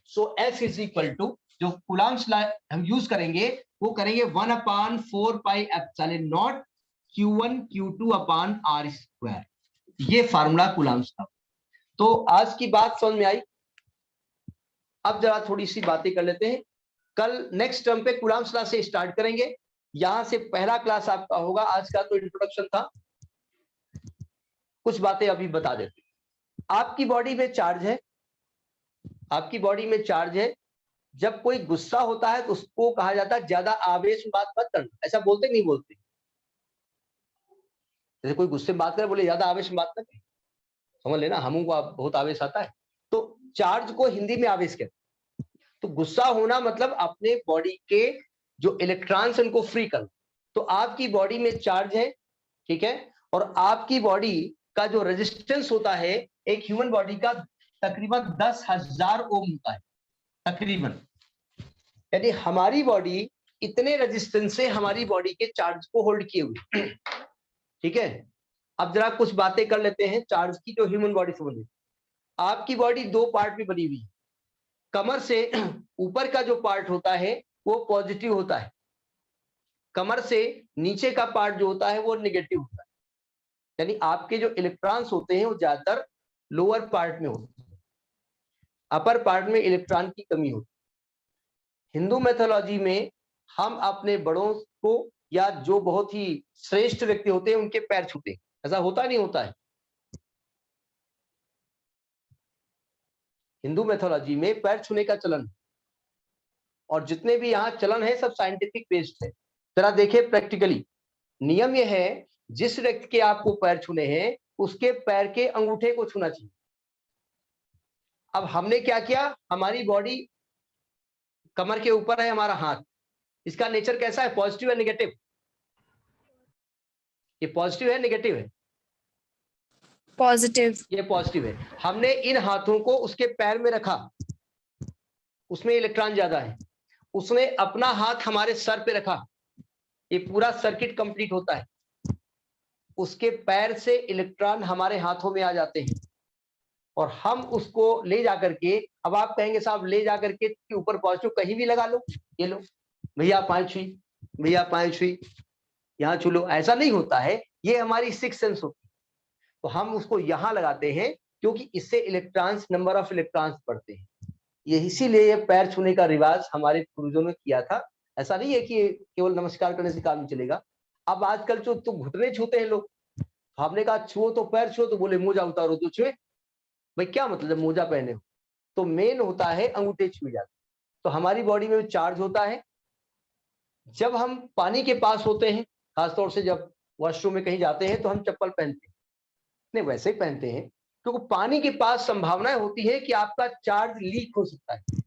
Speaker 2: सो F इज इक्वल टू, जो कूलम्ब्स लॉ हम यूज करेंगे वो करेंगे 1/4πε0 Q1 Q2/R²। ये फार्मूला कूलम्ब्स का। तो आज की बात समझ में आई? अब जरा थोड़ी सी बातें कर लेते हैं। कल नेक्स्ट टर्म पे कूलम्ब्स लॉ से स्टार्ट करेंगे। यहां से पहला क्लास आपका होगा, आज का तो इंट्रोडक्शन था। कुछ बातें अभी बता देते हैं। आपकी बॉडी में चार्ज है, आपकी बॉडी में चार्ज है। जब कोई गुस्सा होता है तो उसको कहा जाता है ज्यादा आवेश में बात मत करना। ऐसा बोलते नहीं बोलते? जैसे कोई गुस्से में बात करे, बोले ज्यादा आवेश में बात ना करें, समझ लेना हमको बहुत आवेश आता है। तो चार्ज को हिंदी में आवेश कहते हैं। तो गुस्सा होना मतलब अपने बॉडी के जो इलेक्ट्रॉन्स उनको फ्री करना। तो आपकी बॉडी में चार्ज है, ठीक है, और आपकी बॉडी का जो रेजिस्टेंस होता है एक ह्यूमन बॉडी का तकरीबन 10,000 ओम होता है तकरीबन। यानी हमारी बॉडी इतने रेजिस्टेंस से हमारी बॉडी के चार्ज को होल्ड किए हुए, ठीक है। अब जरा कुछ बातें कर लेते हैं चार्ज की जो ह्यूमन बॉडी से बनी। आपकी बॉडी दो पार्ट में बनी हुई है। कमर से ऊपर का जो पार्ट होता है वो पॉजिटिव होता है, कमर से नीचे का पार्ट जो होता है वो नेगेटिव होता है। यानी आपके जो इलेक्ट्रॉन्स होते हैं वो ज्यादातर लोअर पार्ट में होते हैं, अपर पार्ट में इलेक्ट्रॉन की कमी होती है। हिंदू मैथोलॉजी में हम अपने बड़ों को या जो बहुत ही श्रेष्ठ व्यक्ति होते हैं उनके पैर छूते हैं। ऐसा होता नहीं होता है? हिंदू मैथोलॉजी में पैर छूने का चलन, और जितने भी यहाँ चलन है सब साइंटिफिक बेस्ड है। जरा देखिए प्रैक्टिकली नियम यह है, जिस व्यक्ति के आपको पैर छूने हैं उसके पैर के अंगूठे को छूना चाहिए। अब हमने क्या किया, हमारी बॉडी कमर के ऊपर है हमारा हाथ, इसका नेचर कैसा है, पॉजिटिव है नेगेटिव? ये पॉजिटिव है नेगेटिव है?
Speaker 4: पॉजिटिव।
Speaker 2: ये पॉजिटिव है। हमने इन हाथों को उसके पैर में रखा, उसमें इलेक्ट्रॉन ज्यादा है। उसने अपना हाथ हमारे सर पे रखा, ये पूरा सर्किट कंप्लीट होता है। उसके पैर से इलेक्ट्रॉन हमारे हाथों में आ जाते हैं और हम उसको ले जाकर के, अब आप कहेंगे साहब ले जाकर के ऊपर पॉजिटिव कहीं भी लगा लो, ये लो भैया पांच हुई, भैया पांच हुई, यहाँ छू लो। ऐसा नहीं होता है, ये हमारी सिक्स सेंस होती है। तो हम उसको यहाँ लगाते हैं क्योंकि इससे इलेक्ट्रॉन्स, नंबर ऑफ इलेक्ट्रॉन्स बढ़ते हैं। ये इसीलिए ये पैर छूने का रिवाज हमारे पूर्वजों ने किया था। ऐसा नहीं है कि केवल नमस्कार करने से काम नहीं चलेगा। अब आजकल जो तो घुटने छूते हैं लोग, हमने कहा छुओ तो पैर छुओ, तो बोले मोजा उतारो तो छुए। भाई क्या मतलब मोजा पहने हो? तो मेन होता है अंगूठे छुए जाते। तो हमारी बॉडी में चार्ज होता है। जब हम पानी के पास होते हैं, खासतौर से जब वॉशरूम में कहीं जाते हैं, तो हम चप्पल पहनते हैं, नहीं वैसे ही पहनते हैं, क्योंकि पानी के पास संभावना होती है कि आपका चार्ज लीक हो सकता है।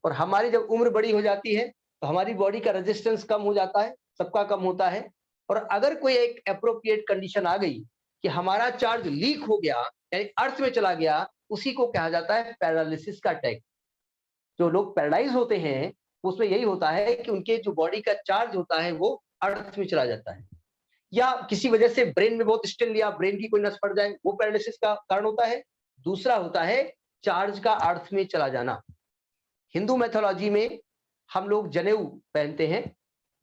Speaker 2: और हमारी जब उम्र बड़ी हो जाती है तो हमारी बॉडी का रेजिस्टेंस कम हो जाता है, सबका कम होता है। और अगर कोई एक एप्रोप्रिएट कंडीशन आ गई कि हमारा चार्ज लीक हो गया, यानी अर्थ में चला गया, उसी को कहा जाता है पैरालिसिस का अटैक। जो लोग पैरालाइज होते हैं उसमें यही होता है कि उनके जो बॉडी का चार्ज होता है वो अर्थ में चला जाता है, या किसी वजह से ब्रेन में बहुत स्ट्रेन लिया, ब्रेन की कोई नस फट जाए, वो पैरालिसिस का कारण होता है। दूसरा होता है चार्ज का अर्थ में चला जाना। हिंदू मैथोलॉजी में हम लोग जनेऊ पहनते हैं,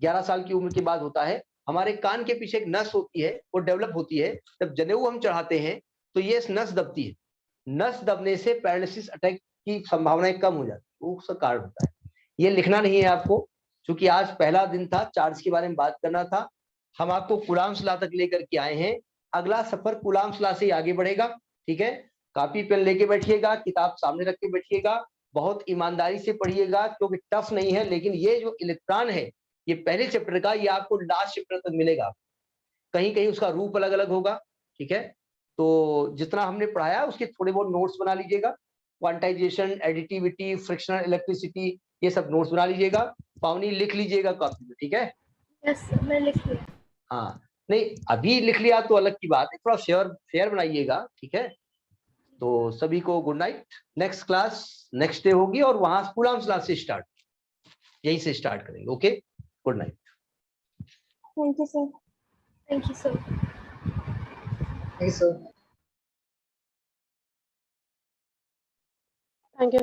Speaker 2: 11 साल की उम्र के बाद होता है। हमारे कान के पीछे एक नस होती है, वो डेवलप होती है। जब जनेऊ हम चढ़ाते हैं तो ये नस दबती है। नस दबने से पैरालिसिस अटैक की संभावनाएं कम हो जाती है, वो उसका कारण होता है। ये लिखना नहीं है आपको, क्योंकि आज पहला दिन था, चार्ज के बारे में बात करना था। हम आपको कूलाम्स लॉ तक लेकर के आए हैं। अगला सफर कूलाम्स लॉ से आगे बढ़ेगा। ठीक है, कॉपी पेन लेके बैठिएगा, किताब सामने रख के बैठिएगा, बहुत ईमानदारी से पढ़िएगा, क्योंकि टफ नहीं है। लेकिन ये जो इलेक्ट्रॉन है, ये पहले चैप्टर का, ये आपको लास्ट चैप्टर तक मिलेगा। कहीं कहीं उसका रूप अलग अलग होगा। ठीक है, तो जितना हमने पढ़ाया उसके थोड़े बहुत नोट्स बना लीजिएगा। क्वांटाइजेशन, एडिटिविटी, फ्रिक्शनल इलेक्ट्रिसिटी, ये सब नोट्स बना लीजिएगा। पावनी लिख लीजिएगा कॉपी में। ठीक है,
Speaker 1: यस मैं लिख लिया।
Speaker 2: हाँ, नहीं अभी लिख लिया तो अलग की बात है, थोड़ा शेयर बनाइएगा। ठीक है, तो सभी को good night. Next class next day होगी और वहां कूलाम्स लॉ से स्टार्ट, यहीं से स्टार्ट करेंगे। Okay, good night.
Speaker 1: Thank you sir. Thank you sir.
Speaker 3: Thank you, sir.
Speaker 4: Thank you.